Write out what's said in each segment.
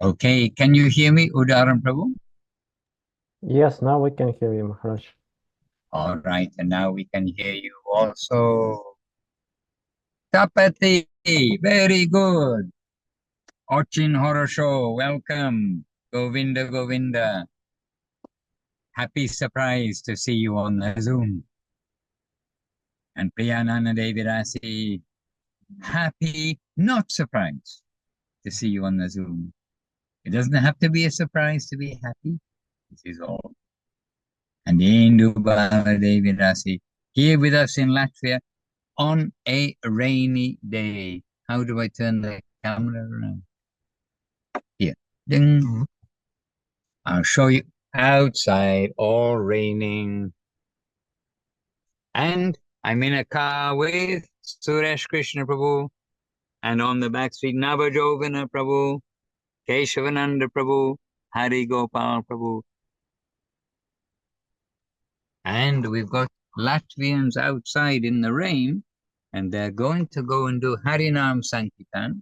Okay, can you hear me, Udaran Prabhu? Yes, now we can hear you, Maharaj. All right, and now we can hear you also. Tapati, very good. Ochin Horror Show, welcome. Govinda, Govinda. Happy surprise to see you on the Zoom. And Priyanana Devirasi, happy, not surprised to see you on the Zoom. It doesn't have to be a surprise to be happy. This is all. And Indu Devirasi, here with us in Latvia on a rainy day. How do I turn the camera around? Here. Ding. I'll show you outside, all raining. And I'm in a car with Suresh Krishna Prabhu, and on the back seat, Navajovana Prabhu, Keshavananda Prabhu, Hari Gopal Prabhu. And we've got Latvians outside in the rain, and they're going to go and do Harinama-sankirtana.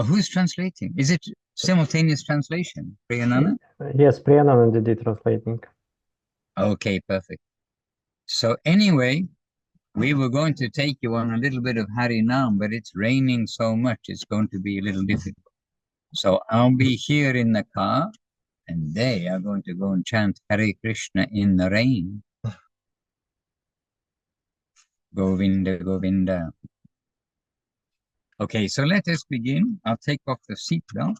Who's translating? Is it simultaneous translation? Priyanana? Yes, Priyanana did translating. Okay, perfect. So anyway, we were going to take you on a little bit of Harinam, but it's raining so much, it's going to be a little difficult. So I'll be here in the car, and they are going to go and chant Hare Krishna in the rain. Govinda, Govinda. Okay, so let us begin. I'll take off the seatbelt.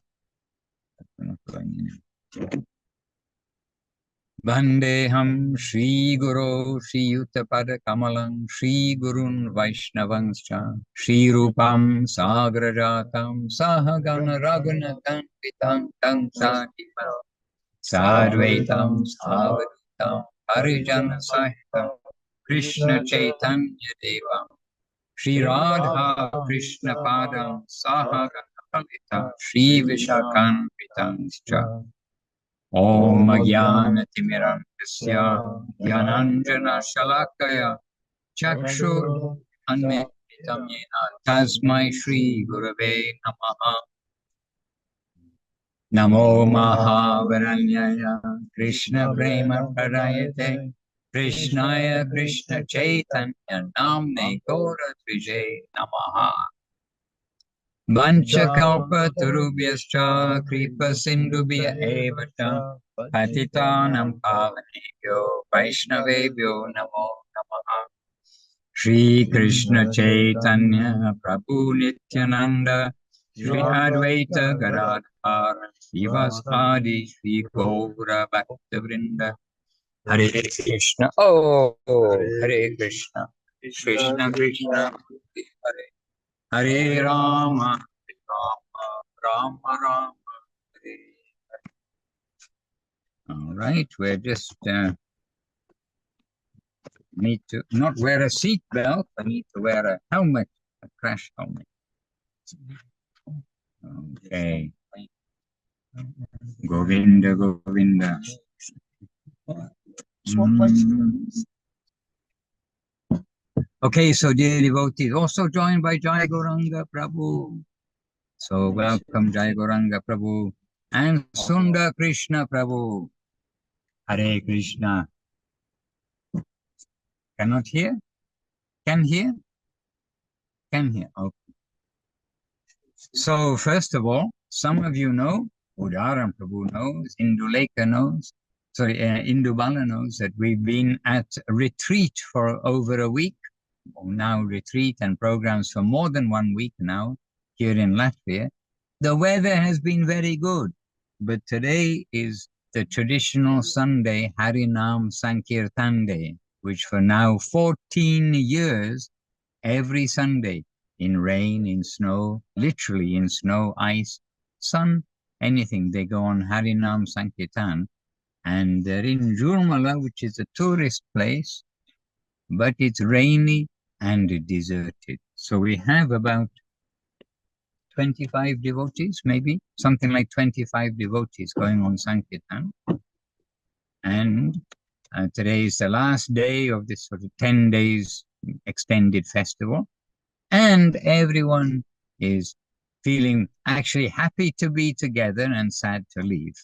Vandeham Shri Guru Shri Yuttapada Kamalam Shri Gurun Vaishnavangscha Shri Rupam Sagrajatam Sahagana Raghunathan Pitam Tang Sahiva Sadvaitam Savadutam Harijana Sahitam Krishna Chaitanya Devam Shri Radha Krishna Padam Sahagana Palita Shri Vishakan Pitamscha Om Jnanatimirandasya Jnananjana Shalakaya Chakshur Anmilitam Yena Tasmai Shri Gurave Namaha Namo Mahavaranyaya Krishna Prema Pradayate Krishnaya Krishna Chaitanya Namne Gaura Vijay Namaha Vanchakalpa Turubhyascha Kripa Sindhubhya Evacha Patitanam Pavanebhyo Vaishnavebhyo Namo Namaha Shri Krishna Chaitanya Prabhu Nityananda Shri Advaita Gadadhar Srivasadi Shri Gaura Bhakta Vrinda Hare Krishna Hare Krishna Krishna Krishna Hare Hare Rama Rama Rama Hare. All right, we're just need to not wear a seat belt, but need to wear a helmet, a crash helmet. Okay. Govinda, Govinda. Okay, so dear devotees, also joined by Jai Gauranga Prabhu. So welcome Jai Gauranga Prabhu and Sundar Krishna Prabhu. Hare Krishna. Cannot hear? Can hear? Can hear. Okay. So first of all, some of you know, Udaram Prabhu knows, Induleka knows, Indubala knows that we've been at a retreat for over a week, now retreat and programs for more than 1 week now here in Latvia. The weather has been very good, but today is the traditional Sunday Harinama-sankirtana Day, which for now 14 years, every Sunday, in rain, in snow, literally in snow, ice, sun, anything, they go on Harinama-sankirtana. And they're in Jurmala, which is a tourist place, but it's rainy and deserted. So we have about 25 devotees, maybe, something like 25 devotees going on Sankirtan. And today is the last day of this sort of 10 days extended festival. And everyone is feeling actually happy to be together and sad to leave.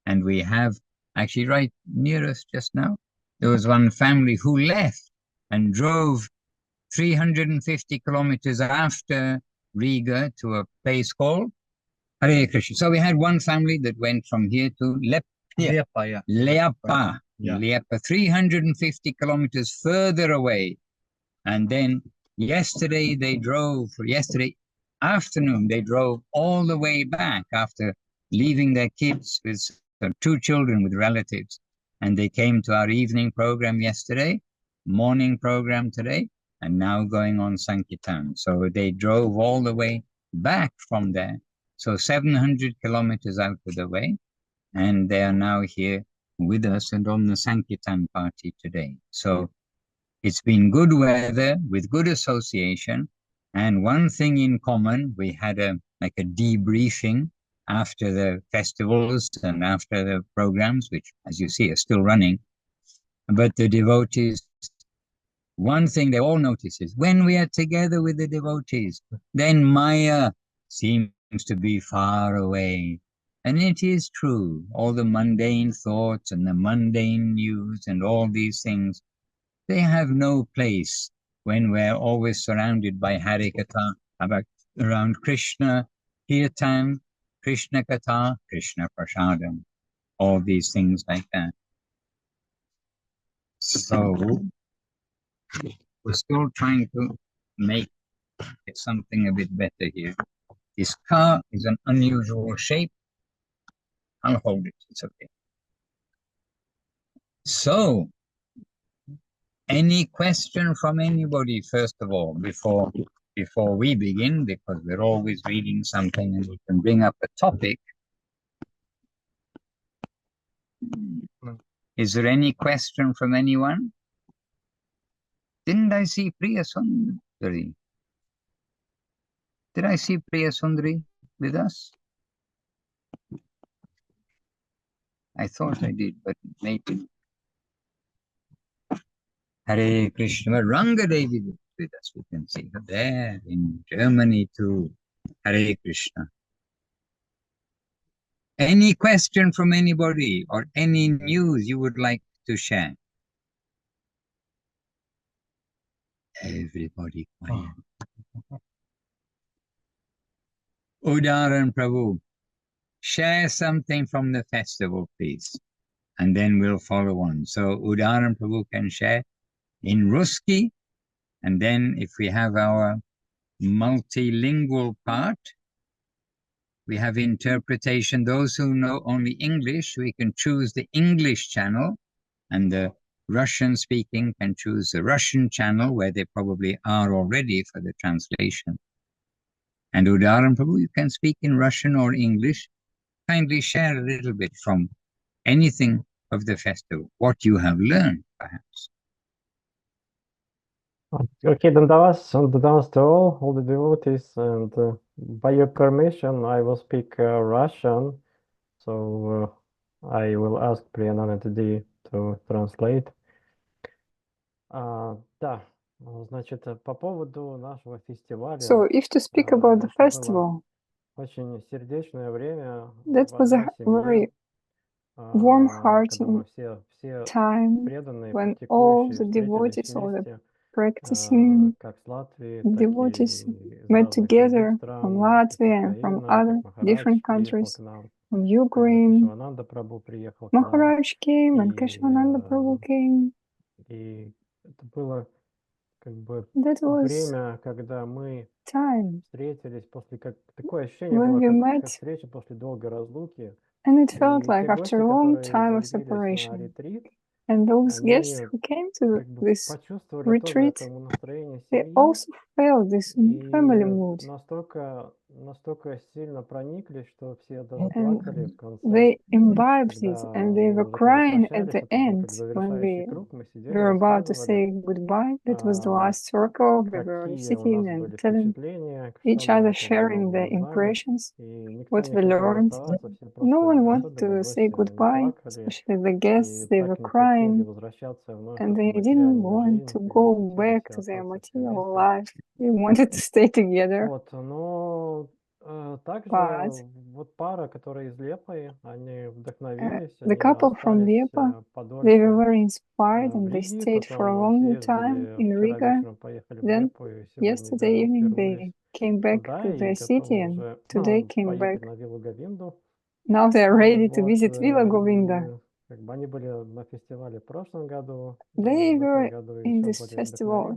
And we have actually right near us just now, there was one family who left and drove 350 kilometers after Riga to a place called Hare Krishna. So we had one family that went from here to Lepa, Lepa, 350 kilometers further away. And then yesterday afternoon, they drove all the way back after leaving their kids with two children with relatives. And they came to our evening program yesterday, morning program today, and now going on Sankirtan. So they drove all the way back from there. So 700 kilometers out of the way. And they are now here with us and on the Sankirtan party today. So it's been good weather with good association. And one thing in common, we had a debriefing after the festivals and after the programs, which, as you see, are still running. But the devotees, one thing they all notice is when we are together with the devotees, then Maya seems to be far away. And it is true, all the mundane thoughts and the mundane news and all these things, they have no place when we're always surrounded by Harikatha, around Krishna, Kirtan, Krishna Katha, Krishna Prasadam, all these things like that. So we're still trying to make it something a bit better here. This car is an unusual shape. I'll hold it, it's okay. So, any question from anybody, first of all, before we begin, because we're always reading something and we can bring up a topic. Is there any question from anyone? Didn't I see Priya Sundari? Did I see Priya Sundari with us? I thought I did, but maybe. Hare Krishna, Ranga Devi is with us. We can see her there in Germany too. Hare Krishna. Any question from anybody or any news you would like to share? Everybody quiet. Udaran Prabhu, share something from the festival, please. And then we'll follow on. So Udaran Prabhu can share in Ruski. And then if we have our multilingual part, we have interpretation. Those who know only English, we can choose the English channel, and the Russian speaking can choose the Russian channel where they probably are already for the translation. And Udaran Prabhu, you can speak in Russian or English. Kindly share a little bit from anything of the festival, what you have learned, perhaps. Okay, Dandavas to all the devotees, and by your permission, I will speak Russian, so I will ask Priyananda today to translate. Да, значит, по поводу нашего фестиваля. So, if to speak about the festival, очень сердечное время that was a very warm-hearted time when all the devotees, all the practicing devotees met together from Latvia and from other different countries, from Ukraine. Maharaj came and Krishnananda Prabhu came. That was time when we met, and it felt like after a long time of separation. And those guests who came to this retreat, they also felt this family mood. And they imbibed it, and they were crying at the end when we were about to say goodbye. That was the last circle. We were sitting and telling each other, sharing their impressions, what we learned. No one wanted to say goodbye, especially the guests. They were crying, and they didn't want to go back to their material life. They wanted to stay together. the couple from Liepa, they were very inspired and they stayed for a long time in Riga. Then yesterday evening they came back to their city and today came back. Now they are ready to visit Villa Govinda. They were in this festival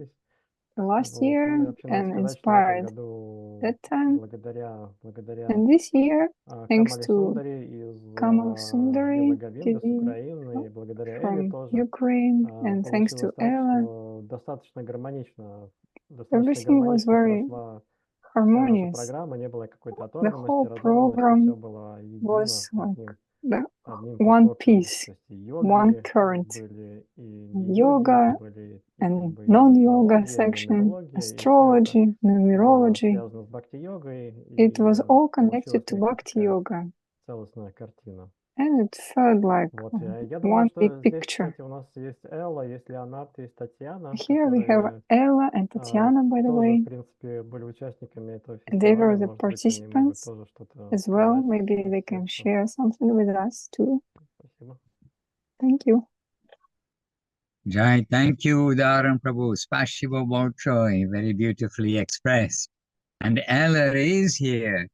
last year and inspired that time. And this year, thanks to Kamal Sundari TV from Ukraine and thanks to Ella, everything was very harmonious. The whole program was like the one piece, one current. Yoga and non-yoga section, astrology, numerology. It was all connected to Bhakti Yoga. And it felt like one big picture. Here we have Ella and Tatiana, by the way. They were the participants as well. Maybe they can share something with us too. Thank you. Jai, thank you, Udaran Prabhu. Spasibo Bolshoi, very beautifully expressed. And Ella is here.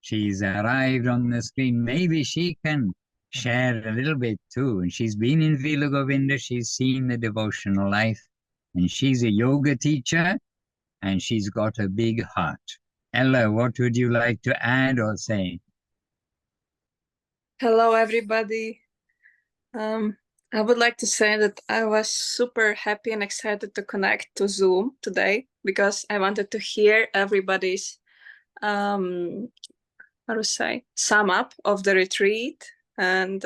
She's arrived on the screen. Maybe she can share a little bit too. And she's been in Vila Govinda. She's seen the devotional life. And she's a yoga teacher. And she's got a big heart. Ella, what would you like to add or say? Hello, everybody. I would like to say that I was super happy and excited to connect to Zoom today because I wanted to hear everybody's, sum up of the retreat. And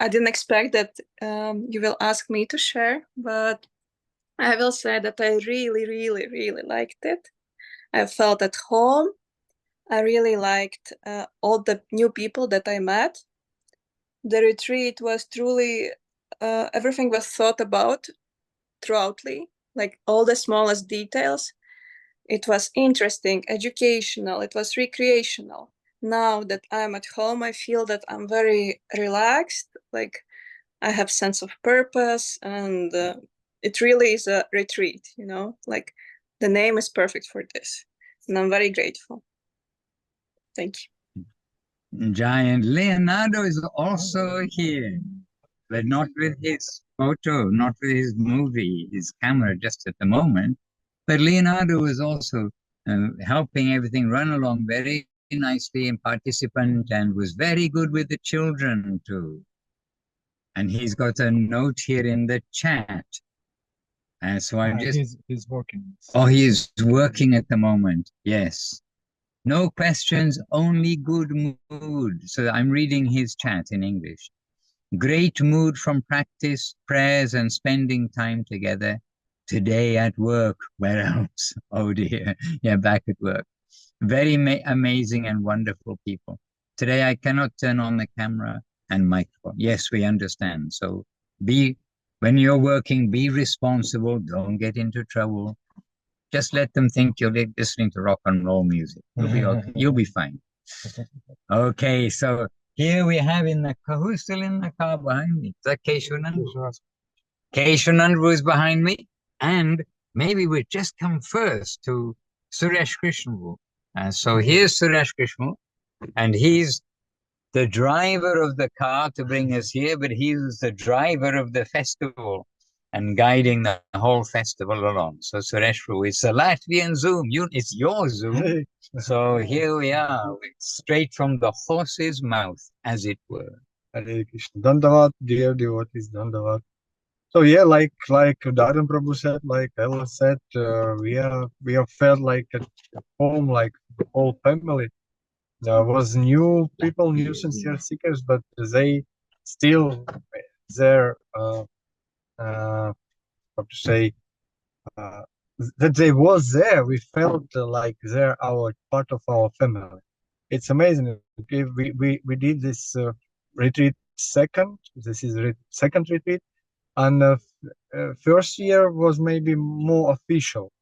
I didn't expect that you will ask me to share, but I will say that I really, really, really liked it. I felt at home. I really liked all the new people that I met. The retreat was truly, everything was thought about throughoutly, like all the smallest details. It was interesting, educational, it was recreational. Now that I'm at home, I feel that I'm very relaxed, like I have sense of purpose, and it really is a retreat, you know, like the name is perfect for this. And I'm very grateful. Thank you. Giant Leonardo is also here, but not with his photo, not with his movie, his camera just at the moment. But Leonardo is also helping everything run along very nicely and participant, and was very good with the children too. And he's got a note here in the chat. And so I'm just... He's working. Oh, he is working at the moment, yes. No questions, only good mood. So I'm reading his chat in English. Great mood from practice, prayers, and spending time together. Today at work, where else? Oh dear, yeah, back at work. Very amazing and wonderful people. Today I cannot turn on the camera and microphone. Yes, we understand. So when you're working, be responsible. Don't get into trouble. Just let them think you're listening to rock and roll music. You'll be okay. You'll be fine. Okay, so here we have in the car. Who's still in the car behind me? Is that Keshanand? Keshanand was behind me. And maybe we've just come first to Suresh Krishna. So here's Suresh Krishna. And he's the driver of the car to bring us here, but he's the driver of the festival and guiding the whole festival along. So Suresh, it's a Latvian Zoom. It's your Zoom. So here we are, straight from the horse's mouth, as it were. Hare Krishna. Dandavat, dear devotees, Dandavat. So yeah, like Dharan Prabhu said, like Ella said, we have felt like at home, like the whole family. There was new people, new sincere seekers, but they still there. How to say, that they was there. We felt like they're part of our family. It's amazing. We did this retreat second. This is second retreat, and first year was maybe more official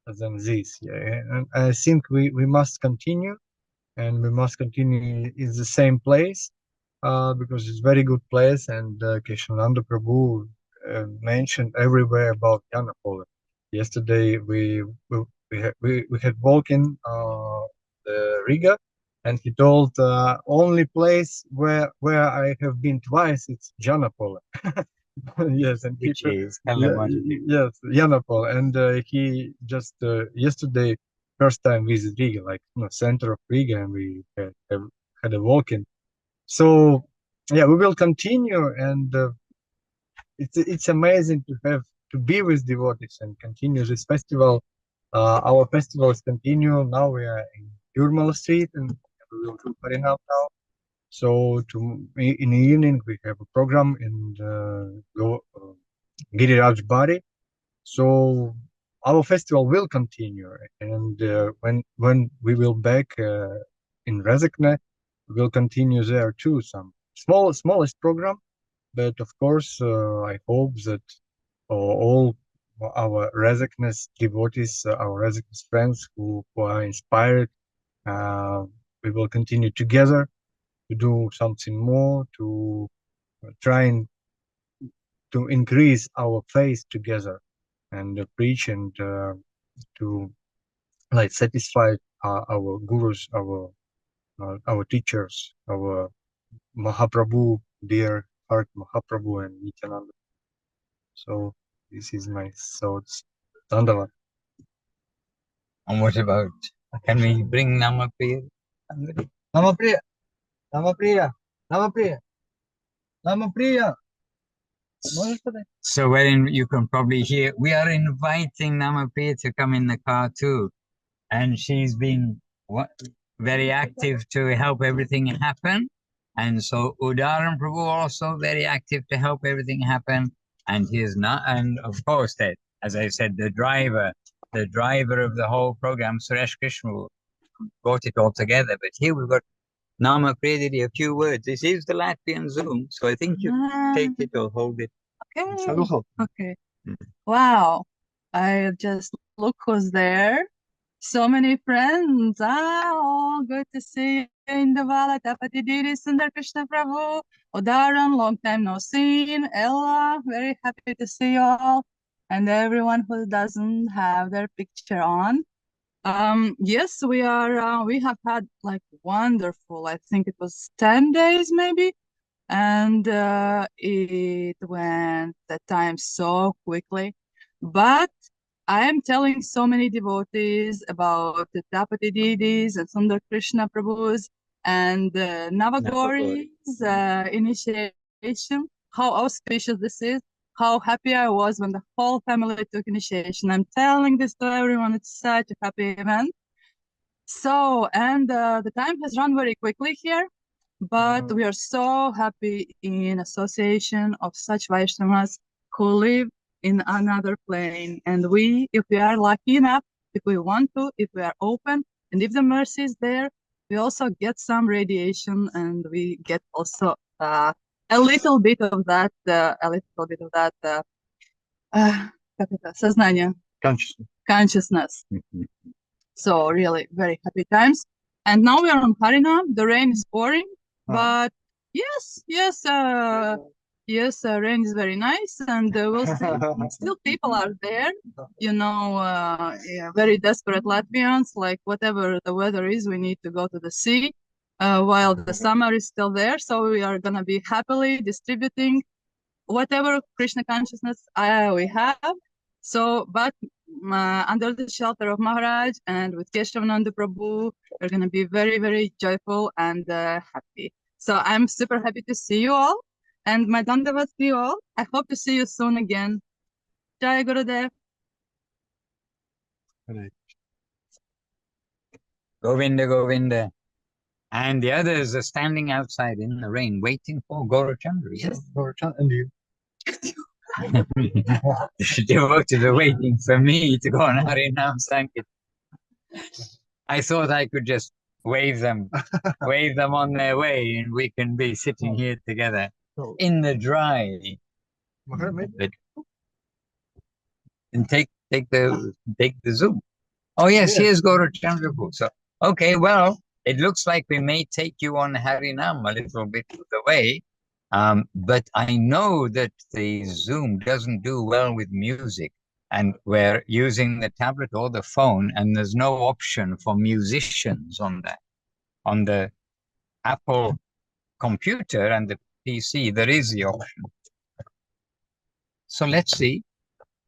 than this year. And I think we must continue and we must continue in the same place because it's very good place. And Keshavananda Prabhu mentioned everywhere about Janapoli. Yesterday we had walking the Riga, and he told only place where I have been twice, it's Janapoli. Yes, and Which is yes, Janapol, and he just yesterday first time visit Riga, like center of Riga, and we had a walk-in. So yeah, we will continue, and it's amazing to be with devotees and continue this festival. Our festivals continue. Now we are in Jurmala Street, and we will do Harinam now. So in the evening we have a program in Giriraj Bari. So our festival will continue, and when we will back in Rezekne, we will continue there too. Some smallest program, but of course I hope that all our Rezekne devotees, our Rezekne friends who are inspired, we will continue together to do something more, to try and to increase our faith together and preach and to like satisfy our gurus, our teachers, our Mahaprabhu, dear heart Mahaprabhu and Nityananda. So this is my thoughts. Dandavat. And what about, can we bring Namapriya? Namapriya, Namapriya, Namapriya, Namapriya. So wherein you can probably hear, we are inviting Namapriya to come in the car too. And she's been very active to help everything happen. And so Udaran Prabhu also very active to help everything happen. And he is not, and of course that, as I said, the driver of the whole program, Suresh Krishna, brought it all together. But here we've got Nama Predidi, a few words. This is the Latvian Zoom, so I think you take it or hold it. Okay. Okay. Wow. I just look who's there. So many friends. Oh, good to see you in the Vala. Tapati Diri, Sundar Krishna Prabhu, Udaran, long time no seen. Ella, very happy to see you all. And everyone who doesn't have their picture on. Yes, we have had like wonderful, I think it was 10 days maybe. And it went the time so quickly. But I am telling so many devotees about the Tapati Didis and Sundar Krishna Prabhus and Navagori's initiation, how auspicious this is, how happy I was when the whole family took initiation. I'm telling this to everyone, it's such a happy event. So, and the time has run very quickly here, but we are so happy in association of such Vaishnavas who live in another plane. And we, if we are lucky enough, if we want to, if we are open, and if the mercy is there, we also get some radiation, and we get also a little bit of that, сознание, consciousness. So really very happy times. And now we are on Harinam. The rain is pouring, but yes, rain is very nice, and we'll see. Still people are there, very desperate Latvians, like whatever the weather is, we need to go to the sea while the summer is still there. So we are going to be happily distributing whatever Krishna consciousness we have. So, but under the shelter of Maharaj and with Keshavananda Prabhu, we're going to be very, very joyful and happy. So I'm super happy to see you all, and my dandavat to you all. I hope to see you soon again. Jai Gurudev. Govinda, Govinda. And the others are standing outside in the rain, waiting for Gaurachandra. Yes, Gaurachandra, and you. The devotees are waiting for me to go on Harinama-sankirtana. I thought I could just wave them on their way, and we can be sitting here together in the dry. And take the Zoom. Oh yes, here's Gaurachandra. So okay, well, It looks like we may take you on Harinam a little bit of the way, but I know that the Zoom doesn't do well with music, and we're using the tablet or the phone, and there's no option for musicians on that. On the Apple computer and the PC, there is the option. So let's see.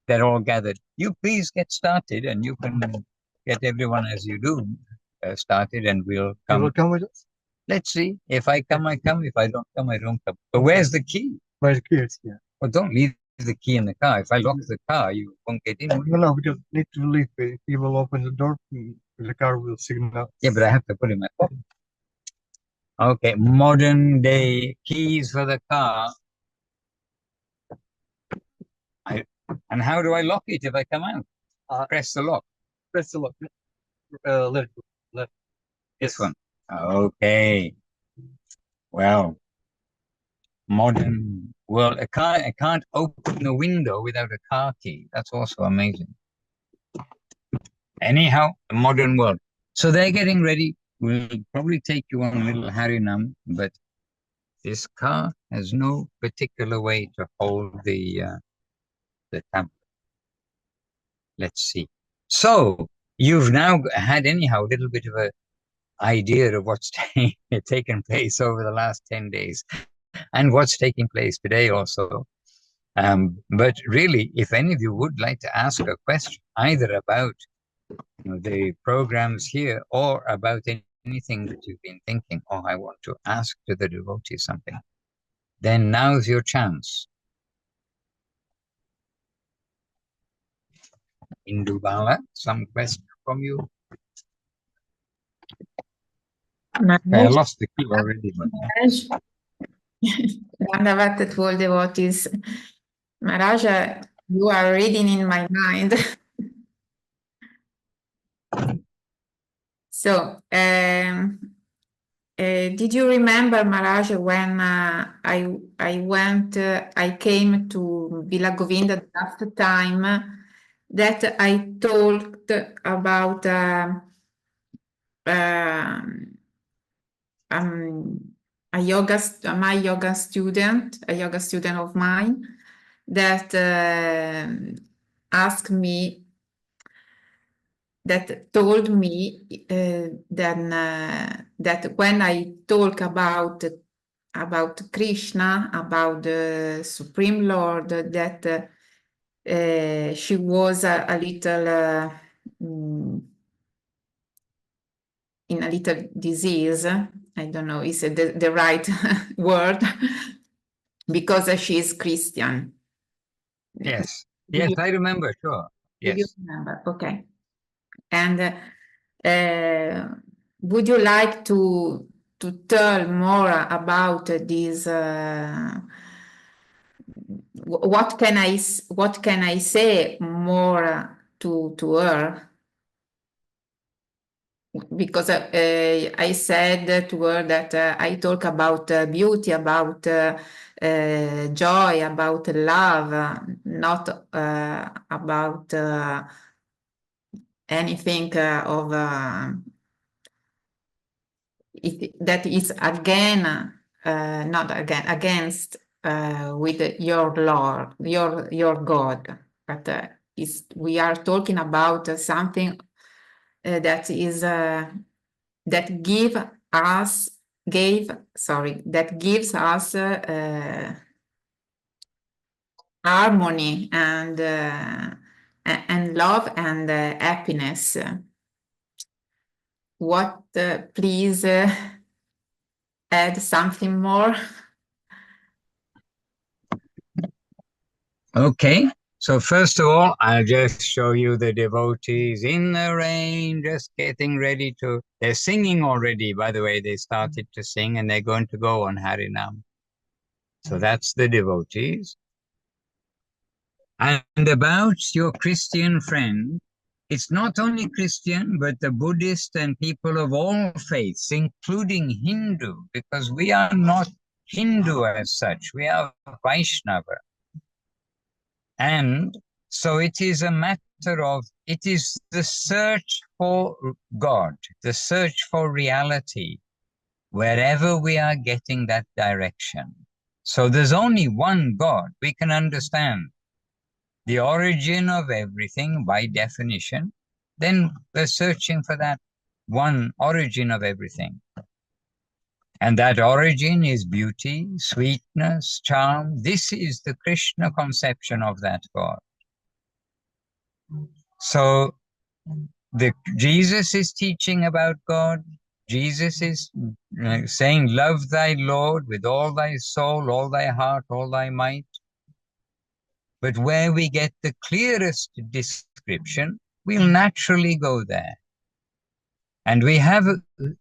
They're all gathered. You please get started, and you can get everyone as you do started, and we'll come. You will come with us? Let's see. If I come, I come. If I don't come, I don't come. But where's the key? Where's the key? Yeah. Well, don't leave the key in the car. If I lock the car, you won't get in. No, because need to leave. If you will open the door, the car will signal. Yeah, but I have to put it in my pocket. Okay, modern day keys for the car. And how do I lock it if I come out? Press the lock. Press the lock. Let go. Let. This one. Okay. Well, modern world. I can't open a window without a car key. That's also amazing. Anyhow, the modern world. So they're getting ready. We'll probably take you on a little Harinam, but this car has no particular way to hold the tablet. Let's see. So you've now had anyhow a little bit of a idea of what's taken place over the last 10 days and what's taking place today also. But really, if any of you would like to ask a question, either about the programs here or about anything that you've been thinking, oh, I want to ask to the devotee something, then now's your chance. Indubala, some question from you? I lost the key already. Maharaj, to all devotees. Maharaj, you are reading in my mind. So, did you remember, Maharaj, when I came to Villa Govinda the last time that I talked about my yoga student of mine that told me that when I talk about Krishna, about the Supreme Lord, that she was a little in a little disease. I don't know, is it the right word? Because she is Christian. Yes, yes, I remember, sure. Yes. You remember, okay. And would you like to tell more about this? What can I say more to her? Because I said to her that I talk about beauty, about joy, about love, not about anything of that is against with your Lord, your God. But we are talking about something that is that gives us harmony and love and happiness. What please add something more? Okay, so first of all, I'll just show you the devotees in the rain, just getting ready to, they're singing already, by the way, they started to sing and they're going to go on Harinam. So that's the devotees. And about your Christian friend, it's not only Christian, but the Buddhist and people of all faiths, including Hindu, because we are not Hindu as such, we are Vaishnava. And so it is a matter of, it is the search for God, the search for reality, wherever we are getting that direction. So there's only one God. We can understand the origin of everything by definition. Then we're searching for that one origin of everything. And that origin is beauty, sweetness, charm. This is the Krishna conception of that God. So Jesus is teaching about God. Jesus is saying, love thy Lord with all thy soul, all thy heart, all thy might. But where we get the clearest description, we'll naturally go there. And we have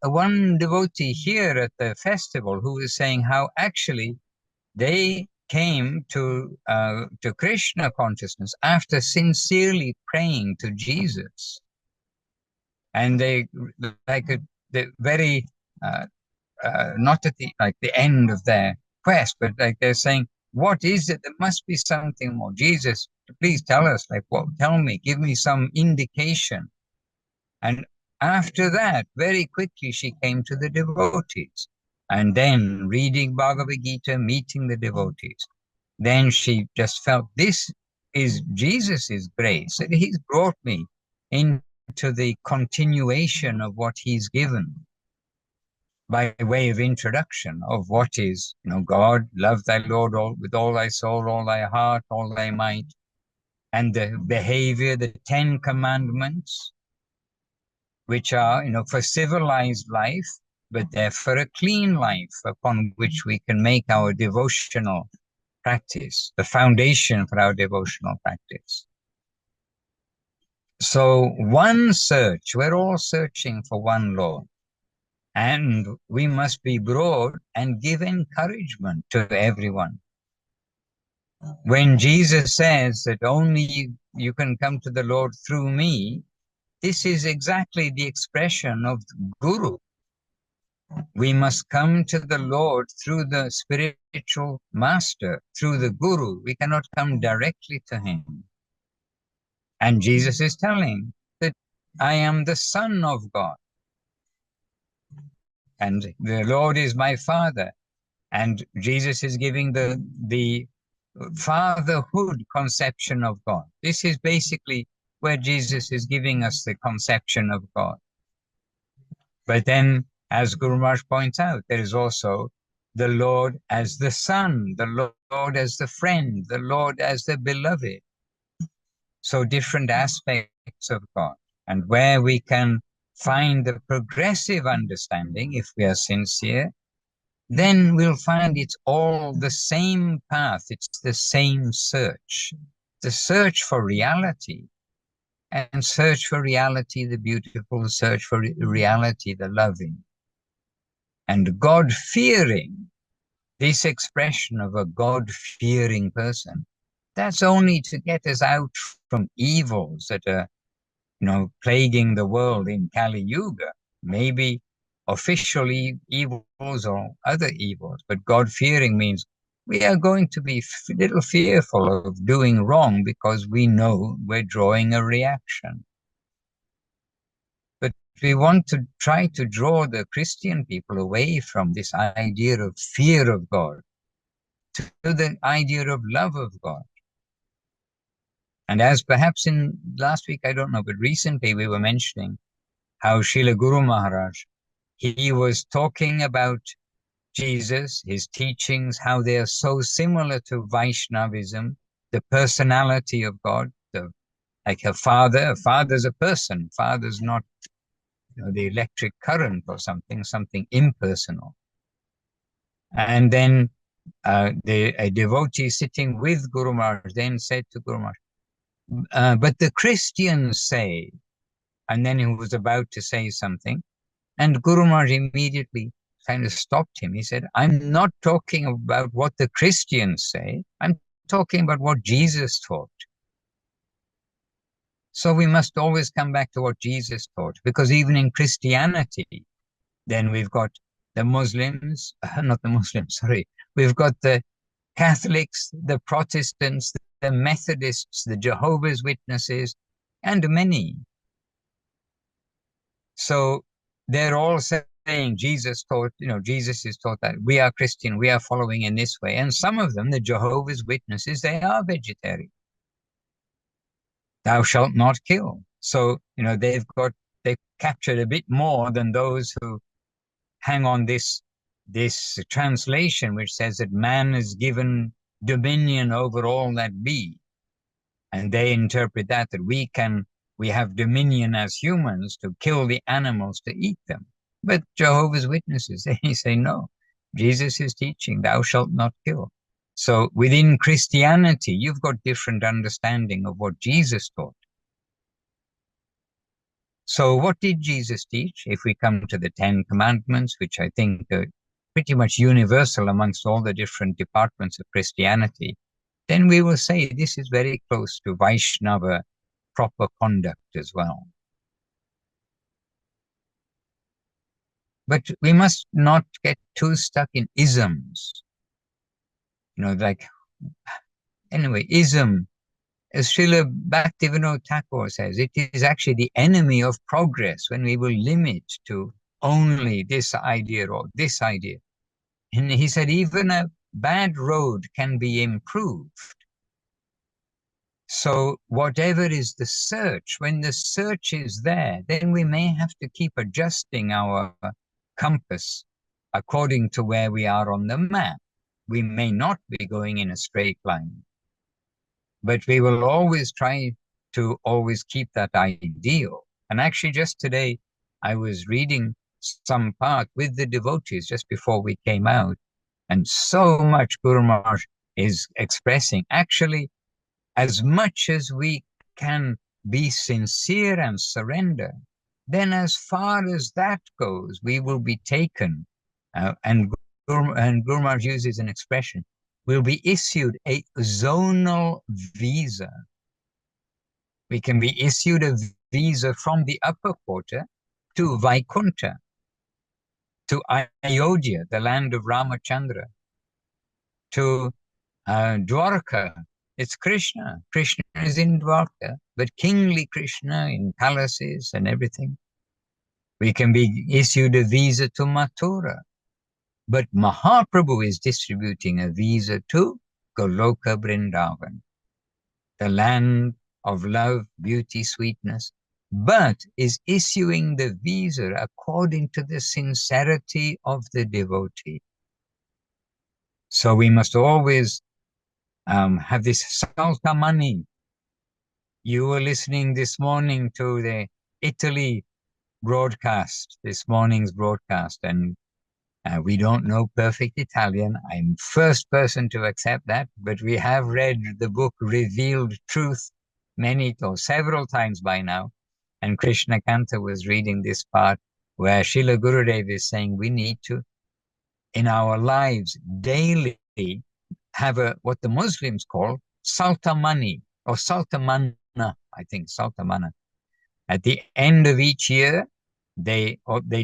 one devotee here at the festival who is saying how actually they came to Krishna consciousness after sincerely praying to Jesus. And they, like the very, not at the end of their quest, but like they're saying, what is it? There must be something more. Jesus, please tell us, like, what? Tell me, give me some indication. And after that, very quickly, she came to the devotees. And then reading Bhagavad Gita, meeting the devotees. Then she just felt this is Jesus's grace. That he's brought me into the continuation of what he's given by way of introduction of what is, God, love thy Lord with all thy soul, all thy heart, all thy might, and the behavior, the 10 commandments, which are, for civilized life, but they're for a clean life upon which we can make our devotional practice, the foundation for our devotional practice. So one search, we're all searching for one Lord. And we must be broad and give encouragement to everyone. When Jesus says that only you can come to the Lord through me, this is exactly the expression of Guru. We must come to the Lord through the spiritual master, through the Guru. We cannot come directly to him. And Jesus is telling that I am the Son of God. And the Lord is my Father. And Jesus is giving the fatherhood conception of God. This is basically where Jesus is giving us the conception of God. But then, as Guru Maharaj points out, there is also the Lord as the Son, the Lord as the friend, the Lord as the beloved. So different aspects of God. And where we can find the progressive understanding, if we are sincere, then we'll find it's all the same path. It's the same search. The search for reality. And search for reality, the beautiful, search for reality, the loving. And God-fearing, this expression of a God-fearing person, that's only to get us out from evils that are, plaguing the world in Kali Yuga. Maybe officially evils or other evils, but God-fearing means we are going to be a little fearful of doing wrong because we know we're drawing a reaction. But we want to try to draw the Christian people away from this idea of fear of God to the idea of love of God. And as perhaps in last week, I don't know, but recently we were mentioning how Srila Guru Maharaj, he was talking about Jesus, his teachings, how they are so similar to Vaishnavism, the personality of God, like a father's a person, father's not the electric current or something impersonal. And then a devotee sitting with Guru Maharaj then said to Guru Maharaj, but the Christians say, and then he was about to say something, and Guru Maharaj immediately kind of stopped him. He said, I'm not talking about what the Christians say, I'm talking about what Jesus taught. So we must always come back to what Jesus taught, because even in Christianity, then we've got the Muslims, not the Muslims, sorry, we've got the Catholics, the Protestants, the Methodists, the Jehovah's Witnesses, and many. So they're all saying Jesus taught, Jesus is taught that we are Christian, we are following in this way. And some of them, the Jehovah's Witnesses, they are vegetarian. Thou shalt not kill. So, they've captured a bit more than those who hang on this translation, which says that man is given dominion over all that be. And they interpret that we have dominion as humans to kill the animals to eat them. But Jehovah's Witnesses, they say, no, Jesus is teaching, thou shalt not kill. So within Christianity, you've got different understanding of what Jesus taught. So what did Jesus teach? If we come to the 10 Commandments, which I think are pretty much universal amongst all the different departments of Christianity, then we will say this is very close to Vaishnava proper conduct as well. But we must not get too stuck in isms. Ism, as Srila Bhaktivinoda Thakur says, it is actually the enemy of progress when we will limit to only this idea or this idea. And he said, even a bad road can be improved. So whatever is the search, when the search is there, then we may have to keep adjusting our compass according to where we are on the map. We may not be going in a straight line, but we will always try to always keep that ideal. And actually just today, I was reading some part with the devotees just before we came out, and so much Guru Maharaj is expressing. Actually, as much as we can be sincere and surrender, then as far as that goes, we will be taken, and Guru Maharaj uses an expression, will be issued a zonal visa. We can be issued a visa from the upper quarter to Vaikuntha, to Ayodhya, the land of Ramachandra, to Dwarka. It's Krishna. Krishna is in Dwarka, but kingly Krishna in palaces and everything. We can be issued a visa to Mathura, but Mahaprabhu is distributing a visa to Goloka Vrindavan, the land of love, beauty, sweetness, but is issuing the visa according to the sincerity of the devotee. So we must always have this saltamani. You were listening this morning to the Italy broadcast, this morning's broadcast, and we don't know perfect Italian. I'm first person to accept that, but we have read the book Revealed Truth several times by now. And Krishna Kanta was reading this part where Srila Gurudev is saying we need to, in our lives, daily have what the Muslims call saltamani or saltamana, I think saltamana. At the end of each year, they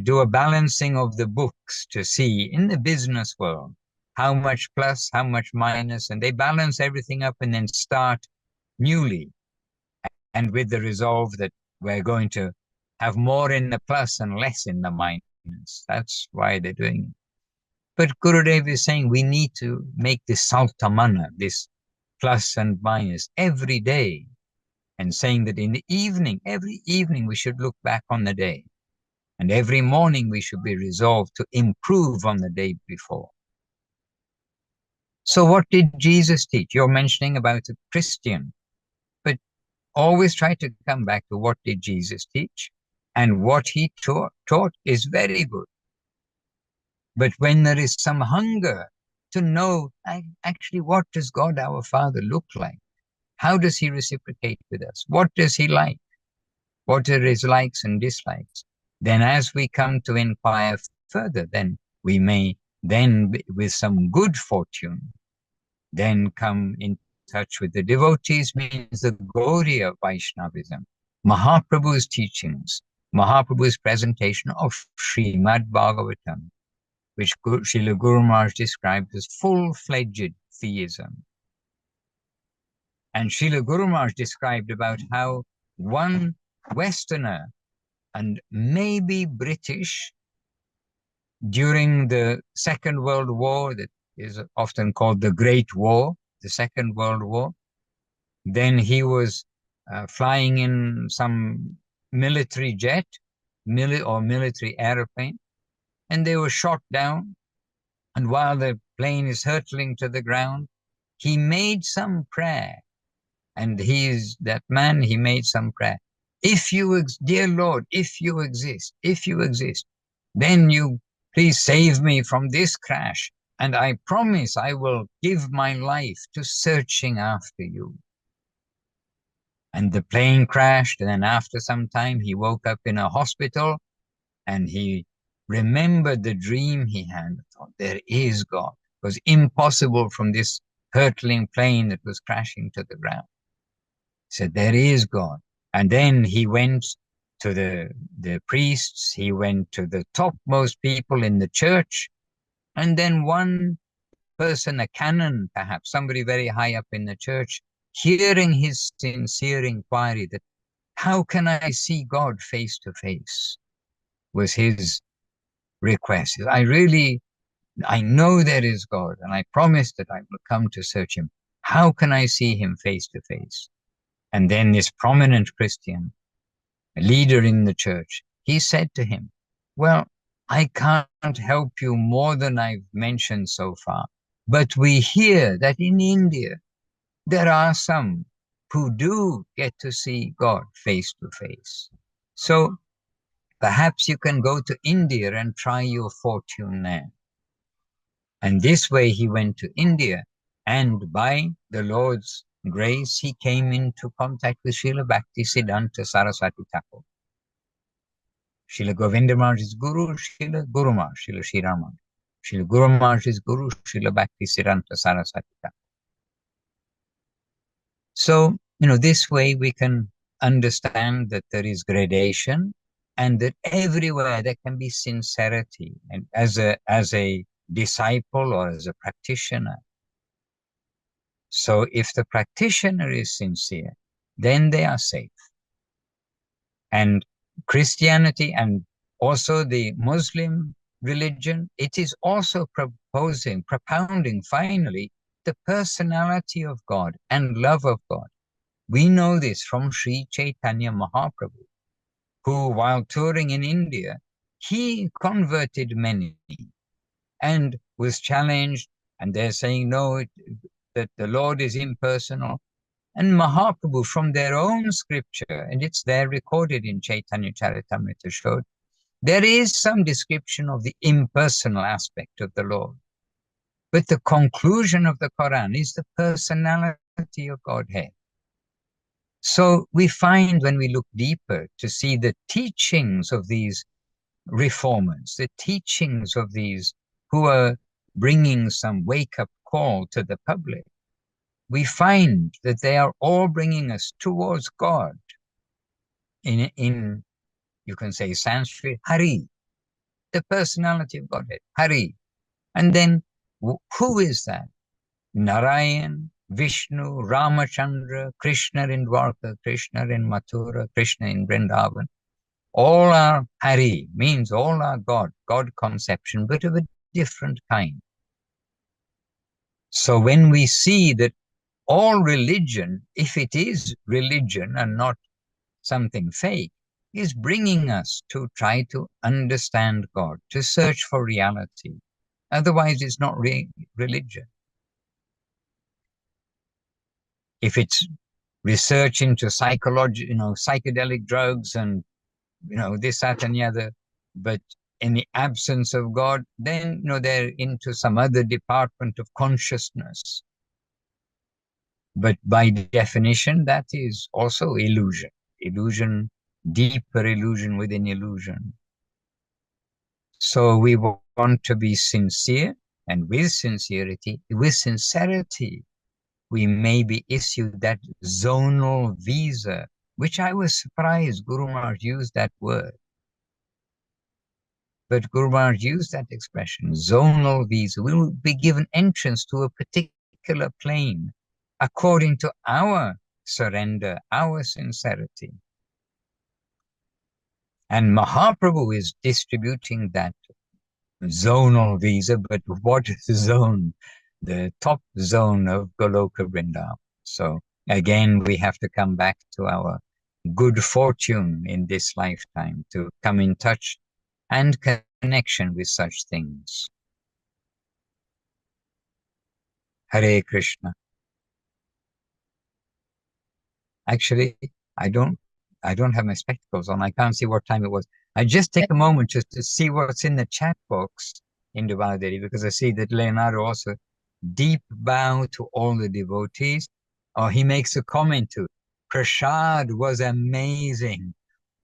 do a balancing of the books to see in the business world how much plus, how much minus, and they balance everything up and then start newly, and with the resolve that we're going to have more in the plus and less in the minus. That's why they're doing it. But Gurudev is saying we need to make this saltamana, this plus and minus, every day, and saying that in the evening, every evening we should look back on the day. And every morning we should be resolved to improve on the day before. So what did Jesus teach? You're mentioning about a Christian, but always try to come back to what did Jesus teach? And what he taught is very good. But when there is some hunger to know actually what does God our Father look like? How does he reciprocate with us? What does he like? What are his likes and dislikes? Then as we come to inquire further, then we may then, with some good fortune, then come in touch with the devotees, means the glory of Vaishnavism, Mahaprabhu's teachings, Mahaprabhu's presentation of Srimad Bhagavatam, which Srila Guru Maharaj described as full-fledged theism. And Srila Guru Maharaj described about how one Westerner and maybe British during the Second World War, that is often called the Great War, the Second World War. Then he was flying in some military jet or military airplane, and they were shot down. And while the plane is hurtling to the ground, he made some prayer. And that man, he made some prayer. If you, dear Lord, if you exist, then you please save me from this crash. And I promise I will give my life to searching after you. And the plane crashed. And then after some time, he woke up in a hospital and he remembered the dream he had. Thought, there is God. It was impossible from this hurtling plane that was crashing to the ground. He said, there is God. And then he went to the priests, he went to the topmost people in the church, and then one person, a canon perhaps, somebody very high up in the church, hearing his sincere inquiry that, how can I see God face to face, was his request. I know there is God, and I promise that I will come to search him. How can I see him face to face? And then this prominent Christian, a leader in the church, he said to him, well, I can't help you more than I've mentioned so far, but we hear that in India, there are some who do get to see God face to face. So perhaps you can go to India and try your fortune there. And this way he went to India, and by the Lord's grace, he came into contact with Srila Bhaktisiddhanta Saraswati Thakur. Srila Govinda Maharaj's guru, Srila Guru Maharaj, Srila Sri Rama. Srila Guru Maharaj's guru, Srila Bhaktisiddhanta Saraswati Thakur. So, this way we can understand that there is gradation and that everywhere there can be sincerity. And as a disciple or as a practitioner. So if the practitioner is sincere, then they are safe. And Christianity and also the Muslim religion, it is also propounding finally the personality of God and love of God. We know this from Sri Chaitanya Mahaprabhu, who while touring in India, he converted many and was challenged, and they're saying, no, that the Lord is impersonal. And Mahaprabhu, from their own scripture, and it's there recorded in Chaitanya Charitamrita, showed there is some description of the impersonal aspect of the Lord. But the conclusion of the Quran is the personality of Godhead. So we find when we look deeper to see the teachings of these reformers, the teachings of these who are bringing some wake-up call to the public, we find that they are all bringing us towards God. In you can say Sanskrit, Hari, the personality of Godhead, Hari. And then who is that? Narayan, Vishnu, Ramachandra, Krishna in Dwarka, Krishna in Mathura, Krishna in Vrindavan. All are Hari, means all are God conception, but of a different kind. So when we see that all religion, if it is religion and not something fake, is bringing us to try to understand God, to search for reality. Otherwise, it's not religion. If it's research into psychology, psychedelic drugs and, this, that, and the other, but in the absence of God, then, they're into some other department of consciousness. But by definition, that is also illusion. Illusion, deeper illusion within illusion. So we want to be sincere, and with sincerity, we may be issued that zonal visa, which I was surprised Guru Maharaj used that word. But Guru Maharaj used that expression, zonal visa. We will be given entrance to a particular plane according to our surrender, our sincerity. And Mahaprabhu is distributing that zonal visa, but what zone? The top zone of Goloka Vrindavan. So again, we have to come back to our good fortune in this lifetime to come in touch and connection with such things. Hare Krishna. Actually, I don't have my spectacles on. I can't see what time it was. I just take a moment just to see what's in the chat box in the Validity, because I see that Leonardo also deep bow to all the devotees. Oh, he makes a comment too. Prasad was amazing.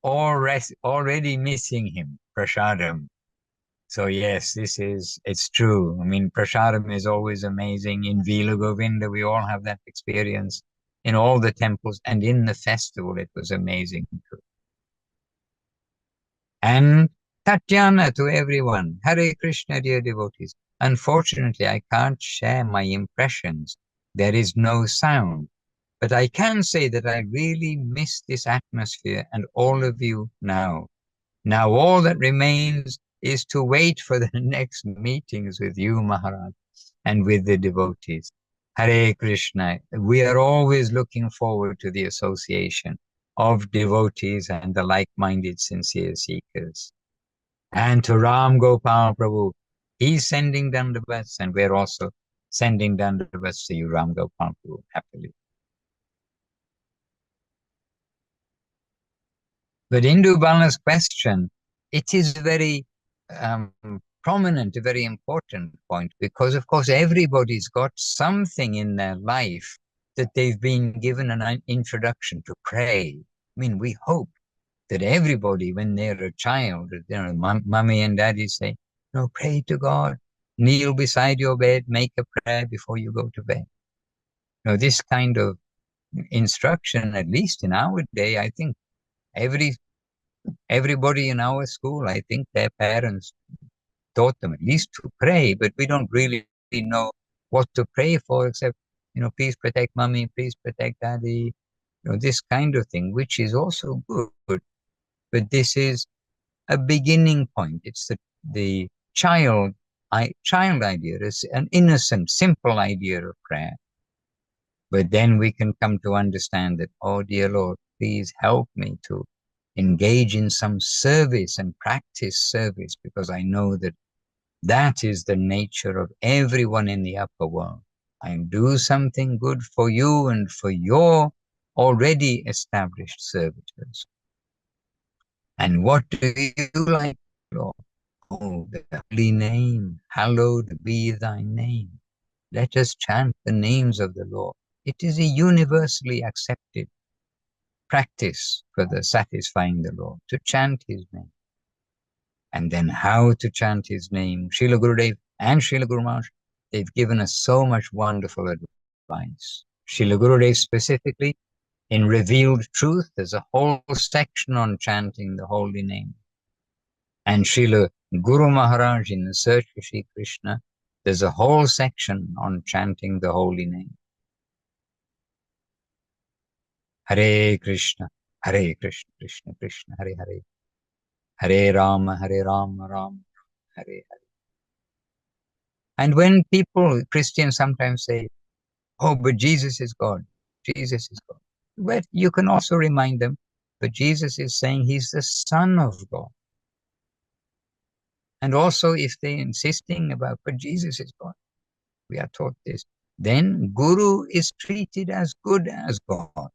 Already missing him, Prasadam. So yes, it's true. I mean, Prasadam is always amazing. In Vila Govinda, we all have that experience. In all the temples and in the festival, it was amazing too. And Tatyana to everyone. Hare Krishna, dear devotees. Unfortunately, I can't share my impressions. There is no sound. But I can say that I really miss this atmosphere and all of you now. Now all that remains is to wait for the next meetings with you, Maharaj, and with the devotees. Hare Krishna. We are always looking forward to the association of devotees and the like-minded sincere seekers. And to Ram Gopal Prabhu, he's sending dandavats, and we're also sending dandavats to you, Ram Gopal Prabhu, happily. But Indubala's question, it is very prominent, a very important point, because of course everybody's got something in their life that they've been given an introduction to pray. I mean, we hope that everybody, when they're a child, mommy and daddy say, no, pray to God, kneel beside your bed, make a prayer before you go to bed. This kind of instruction, at least in our day, I think everybody in our school, I think their parents taught them at least to pray, but we don't really know what to pray for, except, please protect mommy, please protect daddy, this kind of thing, which is also good. But this is a beginning point. It's the child idea. It's an innocent, simple idea of prayer. But then we can come to understand that, oh dear Lord, please help me to engage in some service and practice service, because I know that that is the nature of everyone in the upper world. I do something good for you and for your already established servitors. And what do you like, Lord? Oh, the holy name, hallowed be thy name. Let us chant the names of the Lord. It is a universally accepted practice for the satisfying the Lord, to chant his name. And then how to chant his name. Srila Gurudev and Srila Guru Maharaj, they've given us so much wonderful advice. Srila Gurudev specifically, in Revealed Truth, there's a whole section on chanting the holy name. And Srila Guru Maharaj in the Search for Sri Krishna, there's a whole section on chanting the holy name. Hare Krishna, Hare Krishna, Krishna Krishna, Hare Hare. Hare Rama, Hare Rama, Rama Hare Hare. And when Christians sometimes say, oh, but Jesus is God, Jesus is God. But you can also remind them, but Jesus is saying he's the Son of God. And also if they're insisting about, but Jesus is God, we are taught this, then Guru is treated as good as God.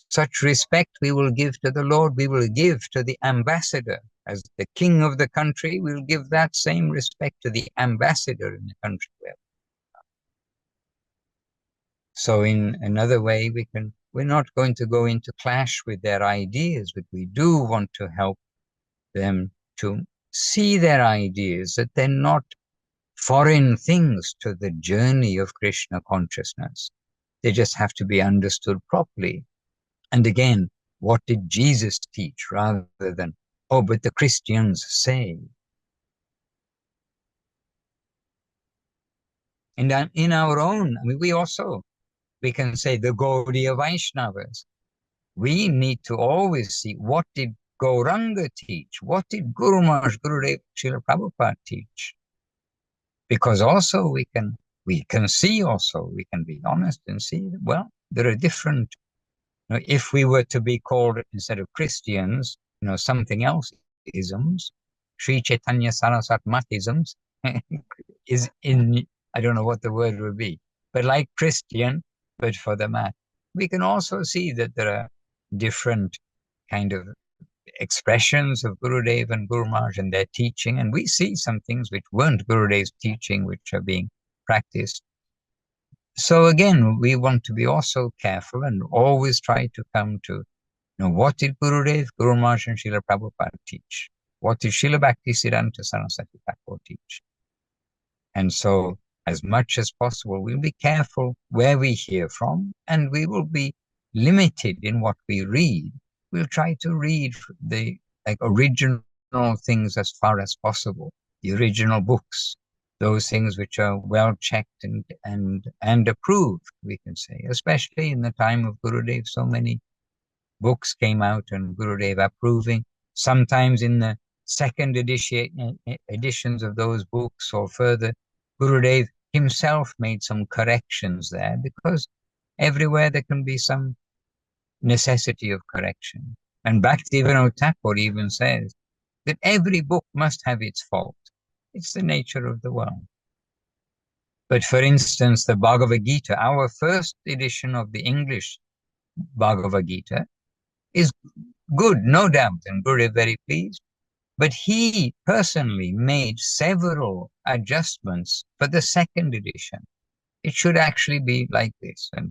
Such respect we will give to the Lord, we will give to the ambassador. As the king of the country, we'll give that same respect to the ambassador in the country. So in another way, we're not going to go into clash with their ideas, but we do want to help them to see their ideas, that they're not foreign things to the journey of Krishna consciousness. They just have to be understood properly. And again, what did Jesus teach, rather than, oh, but the Christians say. And then in our own, we can say the Gaudiya Vaishnavas. We need to always see, what did Gauranga teach? What did Guru Maharaj, Gurudev, Srila Prabhupada teach? Because also we can see also, we can be honest and see, well, there are different, if we were to be called, instead of Christians, something else, isms, Sri Chaitanya Saraswat Matisms, is in, I don't know what the word would be, but like Christian, but for the mat. We can also see that there are different kind of expressions of Gurudev and Guru Maharaj and their teaching, and we see some things which weren't Gurudev's teaching, which are being practiced. So again, we want to be also careful and always try to come to, what did Gurudev, Guru Maharaj and Srila Prabhupada teach? What did Srila Bhaktisiddhanta Saraswati Thakur teach? And so, as much as possible, we'll be careful where we hear from, and we will be limited in what we read. We'll try to read the original things as far as possible, the original books, those things which are well checked and approved, we can say. Especially in the time of Gurudev, so many books came out and Gurudev approving. Sometimes in the second editions of those books or further, Gurudev himself made some corrections there, because everywhere there can be some necessity of correction. And Bhaktivinoda Thakur even says that every book must have its fault. It's the nature of the world. But for instance, the Bhagavad Gita, our first edition of the English Bhagavad Gita, is good, no doubt, and Gurudev very pleased. But he personally made several adjustments for the second edition. It should actually be like this. And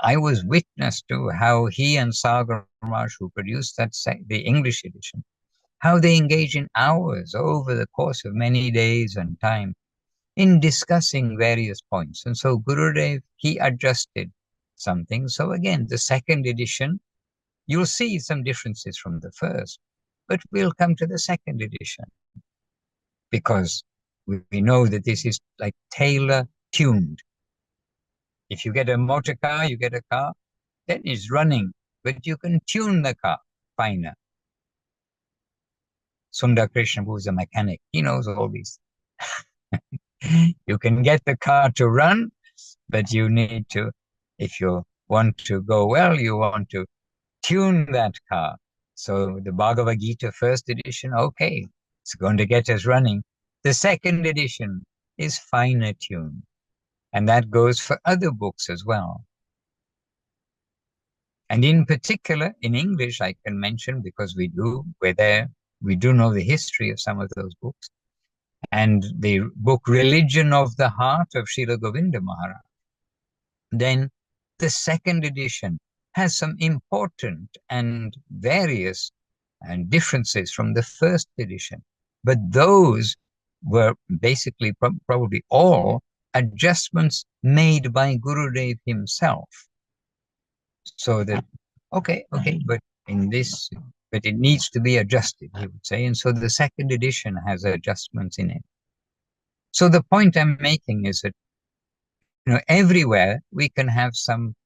I was witness to how he and Sagar Maharaj, who produced the English edition, how they engage in hours over the course of many days and time in discussing various points. And so Gurudev, he adjusted something. So again, the second edition, you'll see some differences from the first, but we'll come to the second edition because we know that this is like tailor-tuned. If you get a motor car, you get a car, then it's running, but you can tune the car finer. Sundar Krishna, who's a mechanic, he knows all these. You can get the car to run, but you need to, if you want to go well, you want to tune that car. So the Bhagavad Gita first edition, okay, it's going to get us running. The second edition is finer tuned. And that goes for other books as well. And in particular, in English, I can mention, because we do know the history of some of those books. And the book Religion of the Heart of Srila Govinda Maharaj. Then the second edition has some important and various differences from the first edition. But those were basically probably all adjustments made by Gurudev himself. So that, okay, but it needs to be adjusted, he would say. And so the second edition has adjustments in it. So the point I'm making is that, everywhere we can have some,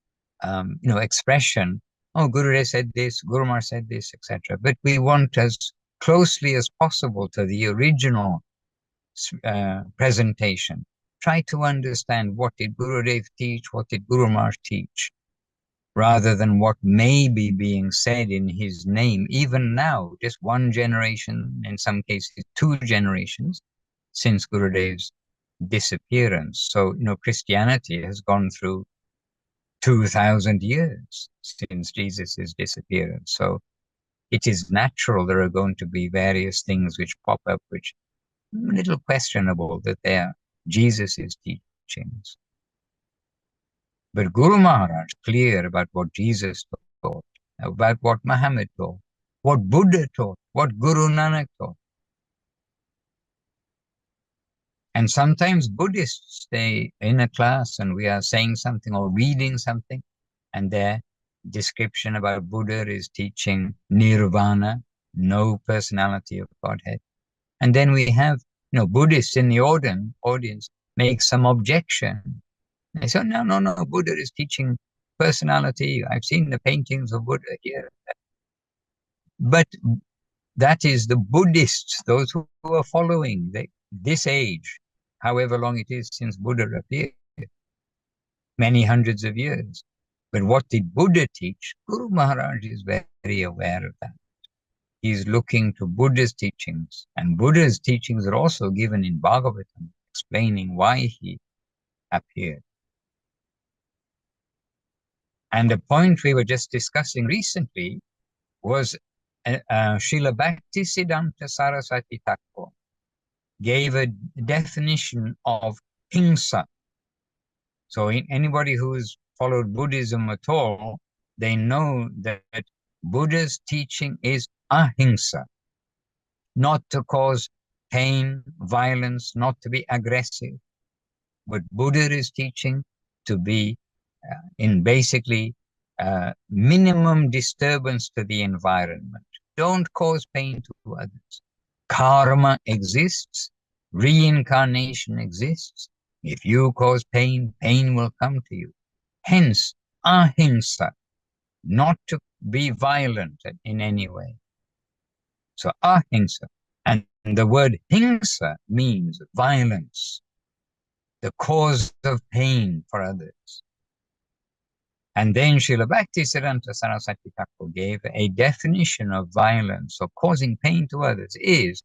expression. Oh, Gurudev said this, Guru Maharaj said this, etc. But we want as closely as possible to the original presentation. Try to understand, what did Gurudev teach, what did Guru Maharaj teach, rather than what may be being said in his name, even now, just one generation, in some cases 2 generations, since Gurudev's disappearance. So, Christianity has gone through 2,000 years since Jesus' disappearance. So it is natural there are going to be various things which pop up, which are a little questionable that they are Jesus' teachings. But Guru Maharaj clear about what Jesus taught, about what Muhammad taught, what Buddha taught, what Guru Nanak taught. And sometimes Buddhists stay in a class and we are saying something or reading something, and their description about Buddha is teaching nirvana, no personality of Godhead. And then we have, Buddhists in the audience make some objection. They say, no, Buddha is teaching personality. I've seen the paintings of Buddha here. But that is the Buddhists, those who are following this age, however long it is since Buddha appeared, many hundreds of years. But what did Buddha teach? Guru Maharaj is very aware of that. He's looking to Buddha's teachings, and Buddha's teachings are also given in Bhagavatam, explaining why he appeared. And the point we were just discussing recently was Srila Bhaktisiddhanta Saraswati Thakur gave a definition of himsa. So anybody who's followed Buddhism at all, they know that Buddha's teaching is ahimsa, not to cause pain, violence, not to be aggressive. But Buddha is teaching to be in basically minimum disturbance to the environment. Don't cause pain to others. Karma exists, reincarnation exists. If you cause pain, pain will come to you. Hence, ahimsa, not to be violent in any way. So ahimsa, and the word himsa means violence, the cause of pain for others. And then Srila Bhaktisiddhanta Saraswati Thakur gave a definition of violence or causing pain to others is,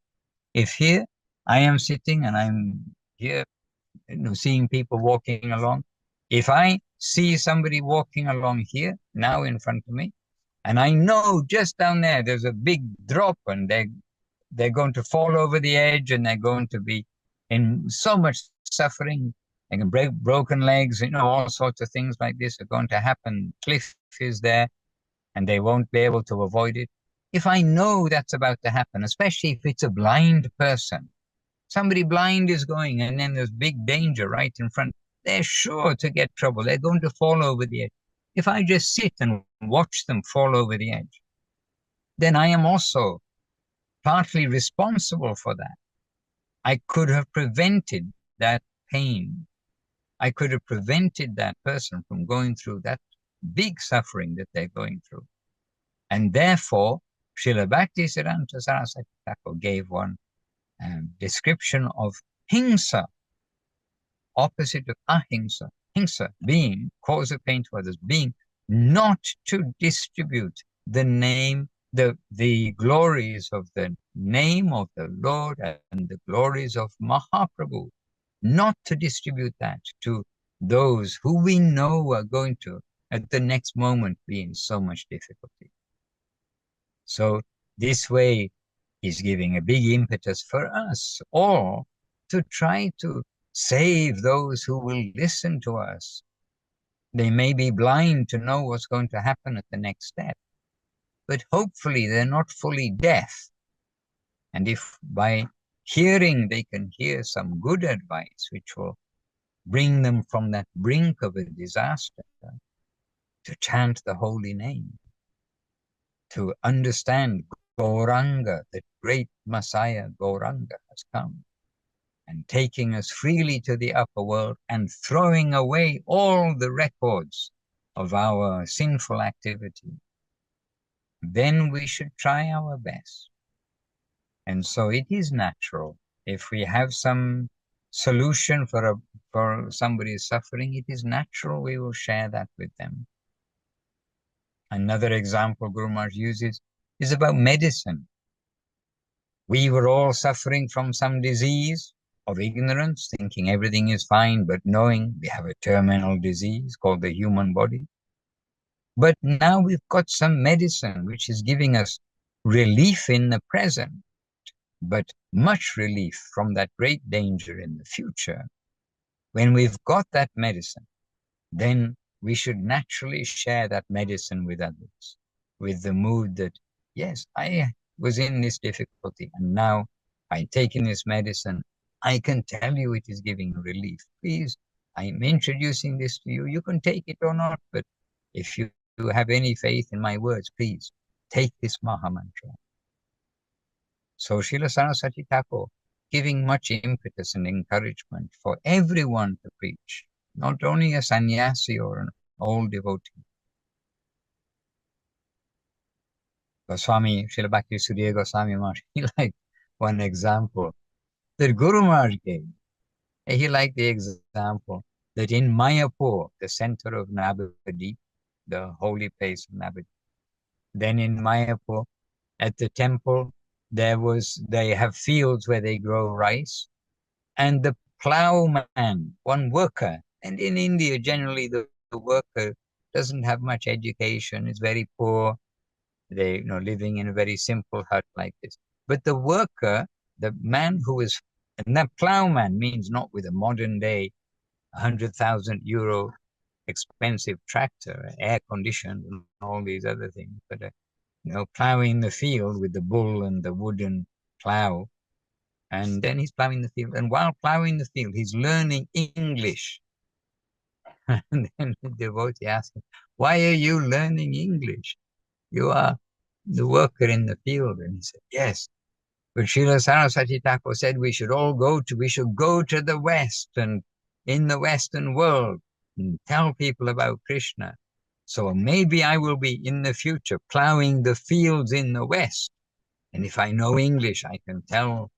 if here I am sitting and I'm here, seeing people walking along, if I see somebody walking along here now in front of me, and I know just down there there's a big drop and they're going to fall over the edge and they're going to be in so much suffering, they can break broken legs, all sorts of things like this are going to happen. Cliff is there and they won't be able to avoid it. If I know that's about to happen, especially if it's a blind person, somebody blind is going and then there's big danger right in front, they're sure to get trouble. They're going to fall over the edge. If I just sit and watch them fall over the edge, then I am also partly responsible for that. I could have prevented that pain. I could have prevented that person from going through that big suffering that they're going through. And therefore, Srila Bhaktisiddhanta Saraswati Thakur gave one description of himsa, opposite of ahimsa. Himsa being cause of pain to others, being not to distribute the name, the glories of the name of the Lord and the glories of Mahaprabhu, not to distribute that to those who we know are going to, at the next moment, be in so much difficulty. So this way is giving a big impetus for us all to try to save those who will listen to us. They may be blind to know what's going to happen at the next step, but hopefully they're not fully deaf. And if by hearing they can hear some good advice, which will bring them from that brink of a disaster to chant the holy name, to understand Gauranga, the great Messiah Gauranga has come, and taking us freely to the upper world and throwing away all the records of our sinful activity, then we should try our best. And so it is natural. If we have some solution for somebody's suffering, it is natural we will share that with them. Another example Guru Maharaj uses is about medicine. We were all suffering from some disease of ignorance, thinking everything is fine, but knowing we have a terminal disease called the human body. But now we've got some medicine which is giving us relief in the present, but much relief from that great danger in the future. When we've got that medicine, then we should naturally share that medicine with others, with the mood that, yes, I was in this difficulty and now I've taken this medicine. I can tell you it is giving relief. Please, I'm introducing this to you. You can take it or not, but if you have any faith in my words, please take this Maha Mantra. So Srila Saraswati Thakur giving much impetus and encouragement for everyone to preach, not only a sannyasi or an old devotee. Goswami, Srila Bhakti Sudhir Goswami Maharaj, he liked one example that Guru Maharaj gave. He liked the example that in Mayapur, the center of Navadip, the holy place of Navadip, then in Mayapur, at the temple, they have fields where they grow rice, and the plowman, one worker, and in India, generally the worker doesn't have much education, is very poor. They, living in a very simple hut like this. But the worker, the man who is, and that plowman means not with a modern day 100,000 euro expensive tractor, air conditioned, and all these other things, but plowing the field with the bull and the wooden plow. And then he's plowing the field. And while plowing the field, he's learning English. And then the devotee asked him, "Why are you learning English? You are the worker in the field." And he said, "Yes, but Srila Saraswati Thakur said we should go to the West and in the Western world and tell people about Krishna. So maybe I will be in the future plowing the fields in the West. And if I know English, I can tell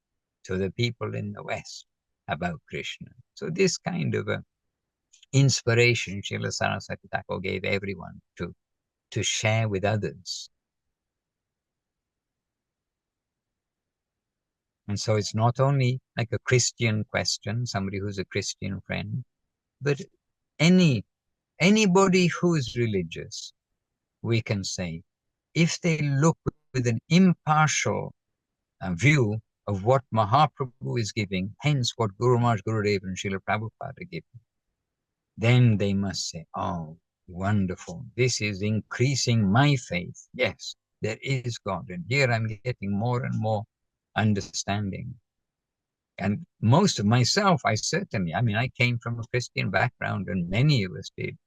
to the people in the West about Krishna." So this kind of inspiration Srila Saraswati Thakur gave everyone to share with others. And so it's not only like a Christian question, somebody who's a Christian friend, but anybody who is religious, we can say, if they look with an impartial view of what Mahaprabhu is giving, hence what Guru Maharaj, Gurudev and Srila Prabhupada are giving, then they must say, "Oh, wonderful, this is increasing my faith. Yes, there is God, and here I'm getting more and more understanding." And most of myself, I came from a Christian background, and many of us did.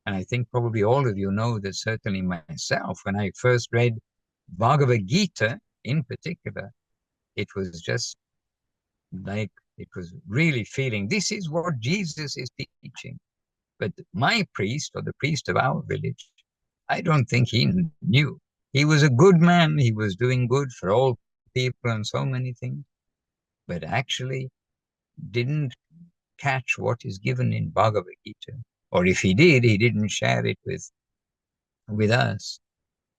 And I think probably all of you know that certainly myself, when I first read Bhagavad Gita in particular, it was just like, it was really feeling, this is what Jesus is teaching. But my priest, or the priest of our village, I don't think he knew. He was a good man. He was doing good for all people and so many things, but actually didn't catch what is given in Bhagavad Gita. Or if he did, he didn't share it with us.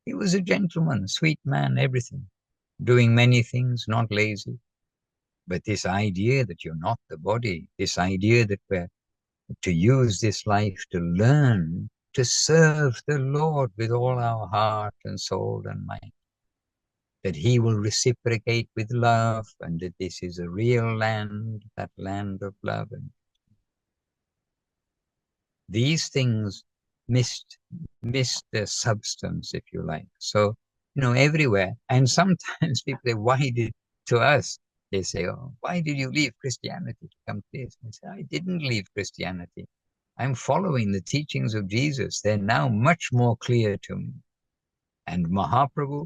He was a gentleman, a sweet man, everything, doing many things, not lazy. But this idea that you're not the body, this idea that we're to use this life to learn to serve the Lord with all our heart and soul and mind, that he will reciprocate with love, and that this is a real land, that land of love. And these things missed their substance, if you like. So, everywhere. And sometimes people say, to us, they say, "Oh, why did you leave Christianity to come to this?" And I say, "I didn't leave Christianity. I'm following the teachings of Jesus. They're now much more clear to me." And Mahaprabhu,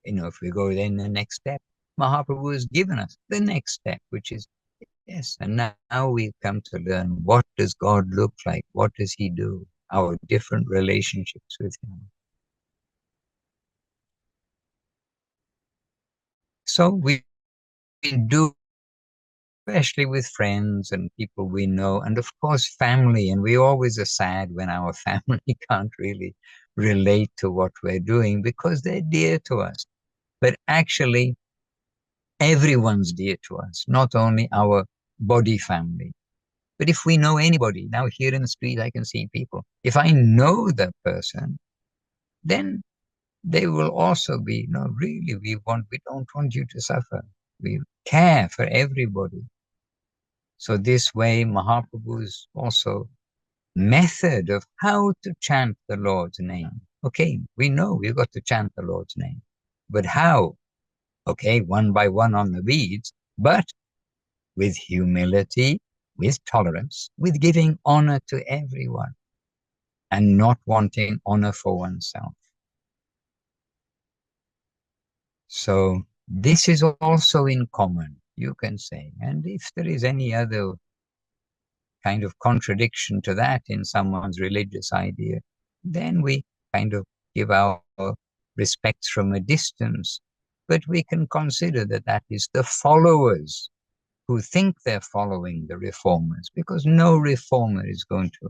if we go then the next step, Mahaprabhu has given us the next step, which is, yes, and now we've come to learn, what does God look like? What does he do? Our different relationships with him. So we do, especially with friends and people we know, and of course family. And we always are sad when our family can't really relate to what we're doing, because they're dear to us. But actually, everyone's dear to us, not only our body family. But if we know anybody, now here in the street I can see people, if I know that person, then they will also be, really, we don't want you to suffer. We care for everybody. So this way, Mahaprabhu's also method of how to chant the Lord's name. Okay, we know we've got to chant the Lord's name, but how? Okay, one by one on the beads, but with humility, with tolerance, with giving honor to everyone, and not wanting honor for oneself. So this is also in common, you can say. And if there is any other kind of contradiction to that in someone's religious idea, then we kind of give our respects from a distance, but we can consider that that is the followers who think they're following the reformers, because no reformer is going to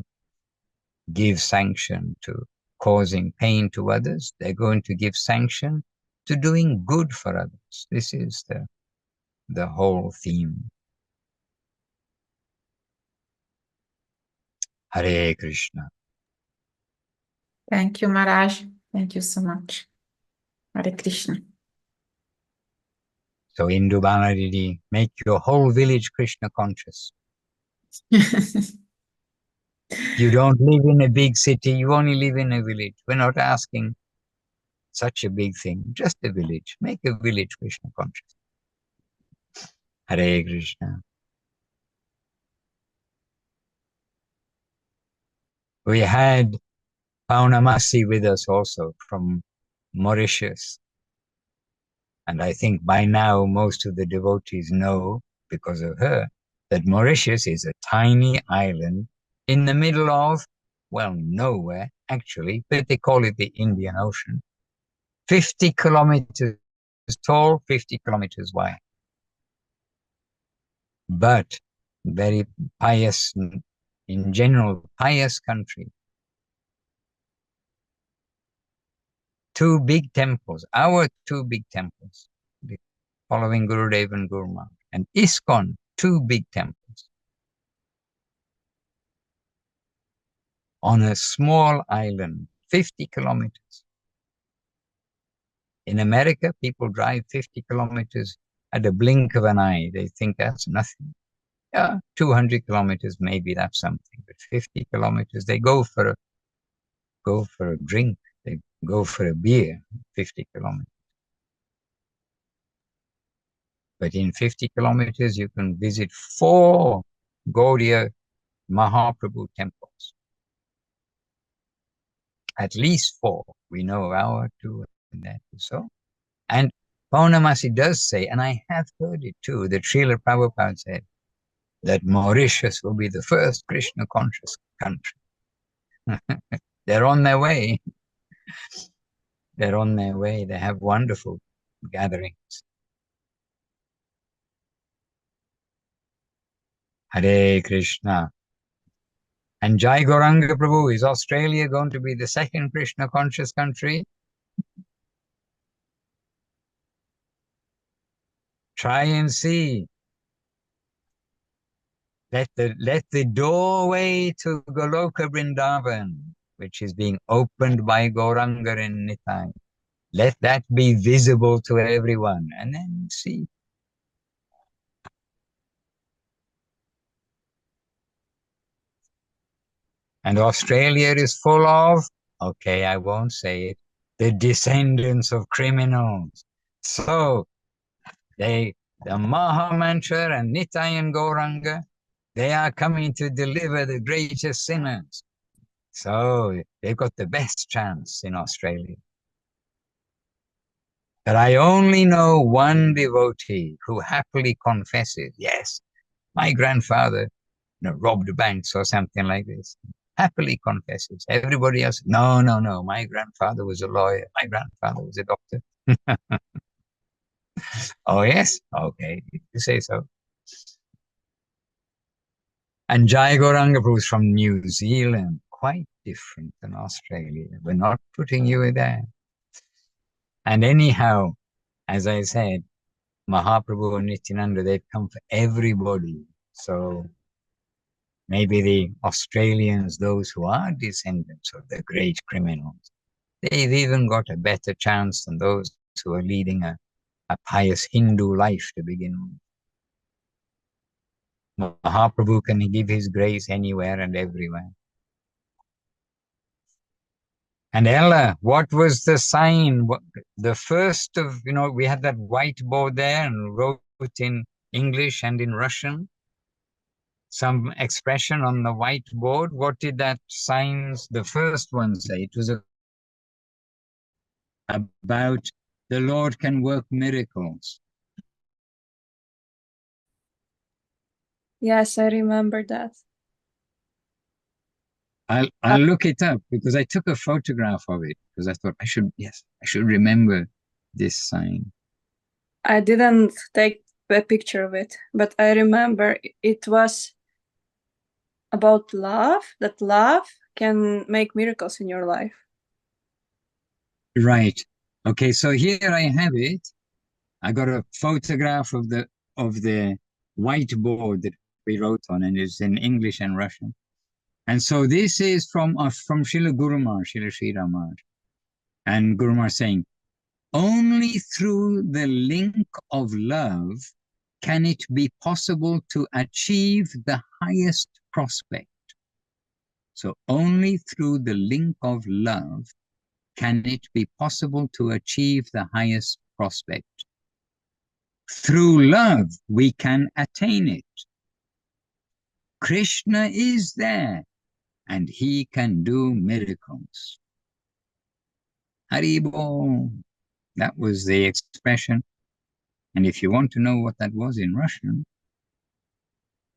give sanction to causing pain to others. They're going to give sanction to doing good for others. This is the whole theme. Hare Krishna. Thank you, Maharaj. Thank you so much. Hare Krishna. So Indubala Didi, make your whole village Krishna conscious. You don't live in a big city, you only live in a village. We're not asking such a big thing, just a village. Make a village Krishna conscious. Hare Krishna. We had Paunamasi with us also from Mauritius. And I think by now most of the devotees know, because of her, that Mauritius is a tiny island in the middle of, well, nowhere actually, but they call it the Indian Ocean. 50 kilometers tall, 50 kilometers wide. But very pious, in general, pious country. 2 big temples, our 2 big temples, following Gurudev and Jurmala, and ISKCON, 2 big temples. On a small island, 50 kilometers. In America, people drive 50 kilometers at a blink of an eye. They think that's nothing. Yeah, 200 kilometers, maybe that's something, but 50 kilometers, they go for a drink, they go for a beer, 50 kilometers. But in 50 kilometers, you can visit 4 Gaudiya Mahaprabhu temples. At least 4. We know of our 2 and that. So, and Paunamasi does say, and I have heard it too, that Srila Prabhupada said that Mauritius will be the first Krishna conscious country. They're on their way. They're on their way. They have wonderful gatherings. Hare Krishna. And Jai Gauranga Prabhu, is Australia going to be the second Krishna conscious country? Try and see. Let the doorway to Goloka Vrindavan, which is being opened by Gauranga and Nitai, let that be visible to everyone, and then see. And Australia is full of, okay, I won't say it, the descendants of criminals. So the Maha Mantra and Nitai and Gauranga, they are coming to deliver the greatest sinners. So they've got the best chance in Australia. But I only know one devotee who happily confesses, yes, my grandfather robbed banks or something like this. Happily confesses. Everybody else, no, my grandfather was a lawyer. My grandfather was a doctor. Oh, yes? Okay, if you say so. And Jai Gauranga Prabhu is from New Zealand, quite different than Australia. We're not putting you there. And anyhow, as I said, Mahaprabhu and Nityananda, they've come for everybody. So maybe the Australians, those who are descendants of the great criminals, they've even got a better chance than those who are leading a pious Hindu life to begin with. Mahaprabhu can give his grace anywhere and everywhere. And Ella, what was the sign? The first of, we had that whiteboard there and wrote in English and in Russian some expression on the whiteboard. What did that signs, the first one, say? It was about the Lord can work miracles. Yes, I remember that. I'll look it up because I took a photograph of it because I thought I should remember this sign. I didn't take a picture of it, but I remember it was about love, that love can make miracles in your life. Right. Okay, so here I have it. I got a photograph of the whiteboard that we wrote on, and it's in English and Russian. And so this is from Srila Guru Maharaj, Srila Sri Maharaj. And Guru Maharaj saying, only through the link of love can it be possible to achieve the highest prospect. So only through the link of love can it be possible to achieve the highest prospect. Through love, we can attain it. Krishna is there, and he can do miracles. Haribo. That was the expression. And if you want to know what that was in Russian,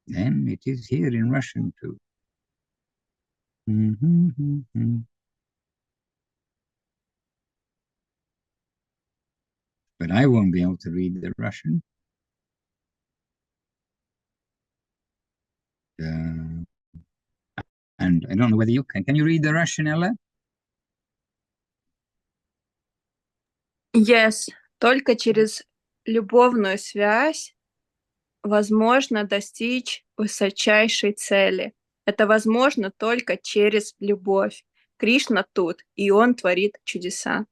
then it is here in Russian too. But I won't be able to read the Russian. And I don't know whether you can. Can you read the Russian, Ella? Yes, только через любовную связь возможно достичь высочайшей цели. Это возможно только через любовь. Кришна тут, и он творит чудеса.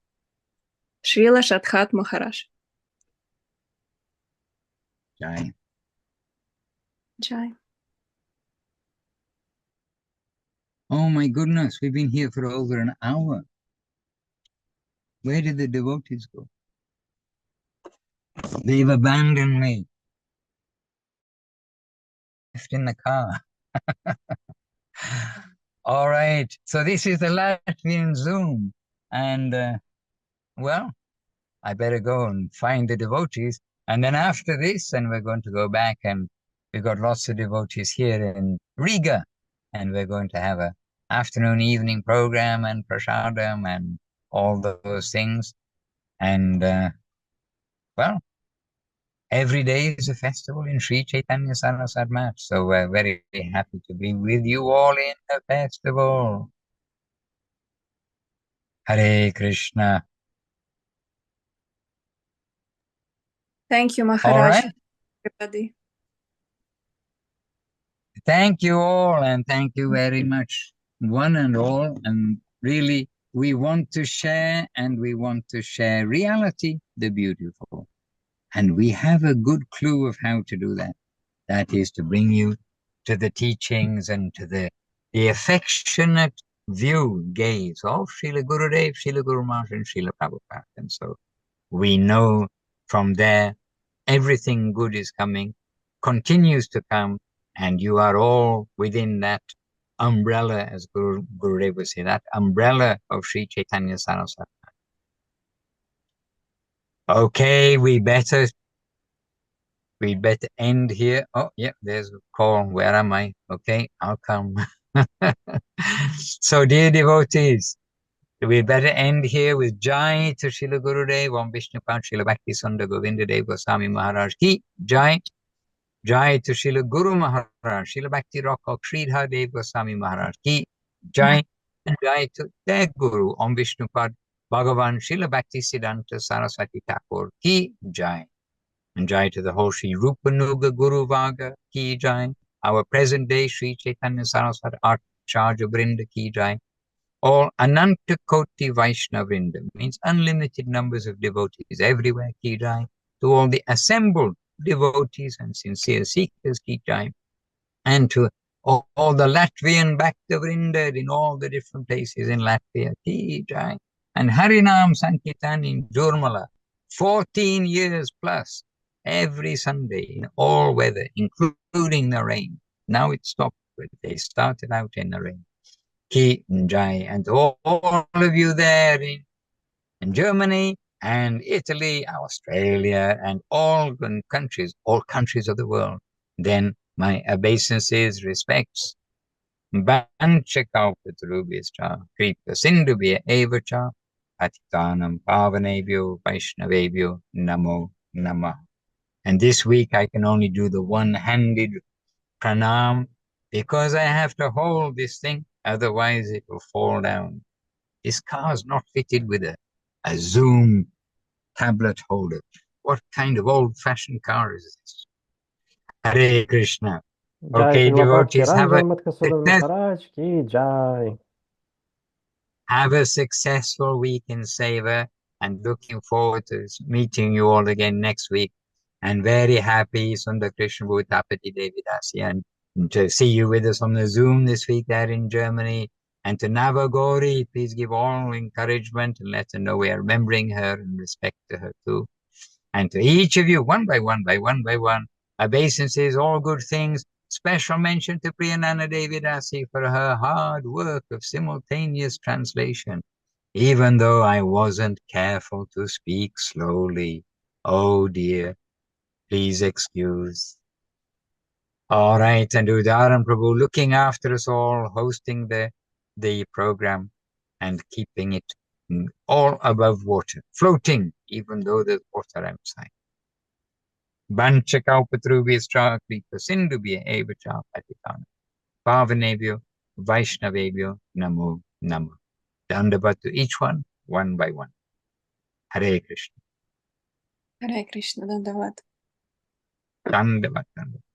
Шрила Шадхат Махараш. Jai. Jai. Oh my goodness, we've been here for over an hour. Where did the devotees go? They've abandoned me. Left in the car. All right, so this is the Latvian Zoom. And well, I better go and find the devotees. And then after this, and we're going to go back, and we've got lots of devotees here in Riga. And we're going to have a afternoon, evening program and prasadam and all those things. And well, every day is a festival in Sri Chaitanya Saraswat Math. So we're very happy to be with you all in the festival. Hare Krishna. Thank you, Maharaj. All right. Everybody. Thank you all, and thank you very much, one and all. And really, we want to share, and we want to share reality, the beautiful. And we have a good clue of how to do that. That is to bring you to the teachings and to the affectionate gaze of Srila Gurudev, Srila Guru Maharaj, and Srila Prabhupada. And so we know from there everything good is coming, continues to come, and you are all within that umbrella, as Gurudev would say, that umbrella of Sri Chaitanya Saraswati. Okay, we'd better end here. Oh, yeah, there's a call. Where am I? Okay, I'll come. So, dear devotees, we'd better end here with Jai to Srila Gurudev, Om Vishnupad, Srila Bhakti Sundar Govinda Dev Goswami Maharaj Ki Jai. Jai to Srila Guru Maharaj, Srila Bhakti Rock of Sridhar Dev Goswami Maharaj Ki Jai. And Jai to their Guru, Om Vishnupad, Bhagavan Srila Bhakti Siddhanta Saraswati Thakur Ki Jai. And Jai to the whole Sri Rupanuga Guru Vaga Ki Jai. Our present day Sri Chaitanya Saraswati Acharya Vrinda Ki Jai. All Ananta Koti Vaishnava Vrinda, means unlimited numbers of devotees everywhere Ki Jai. To all the assembled devotees and sincere seekers Ki Jai. And to all the Latvian Bhakta Vrinda in all the different places in Latvia Ki Jai. And Harinama-sankirtana in Jurmala, 14 years plus, every Sunday in all weather, including the rain. Now it stopped, but they started out in the rain. Ki Jai. And all of you there in Germany and Italy, Australia, and all countries of the world, then my obeisances, respects Vanchakalpatarubhyascha kripa sindhubhya evacha patitanam pavanebhyo vaishnavebhyo namo namah. And this week I can only do the one-handed pranam because I have to hold this thing, otherwise it will fall down. This car is not fitted with a Zoom tablet holder. What kind of old-fashioned car is this? Hare Krishna. Okay, devotees, have a successful week in Seva, and looking forward to meeting you all again next week. And very happy Sundar Krishna Bhutapati Devidasi, and to see you with us on the Zoom this week there in Germany. And to Navagori, please give all encouragement and let her know we are remembering her and respect to her too. And to each of you, one by one, obeisances, all good things. Special mention to Priyanana Devidasi for her hard work of simultaneous translation, even though I wasn't careful to speak slowly. Oh dear, please excuse. All right, and Udaran Prabhu looking after us all, hosting the program and keeping it all above water, floating, even though there's water outside. Vanchakalpatarubhyascha kripa sindhubhya evacha patitanam pavanebhyo vaishnavebhyo namo namah. Dandavat to each one by one. Hare Krishna. Hare Krishna, Dandavat. Dandavat, Dandavat.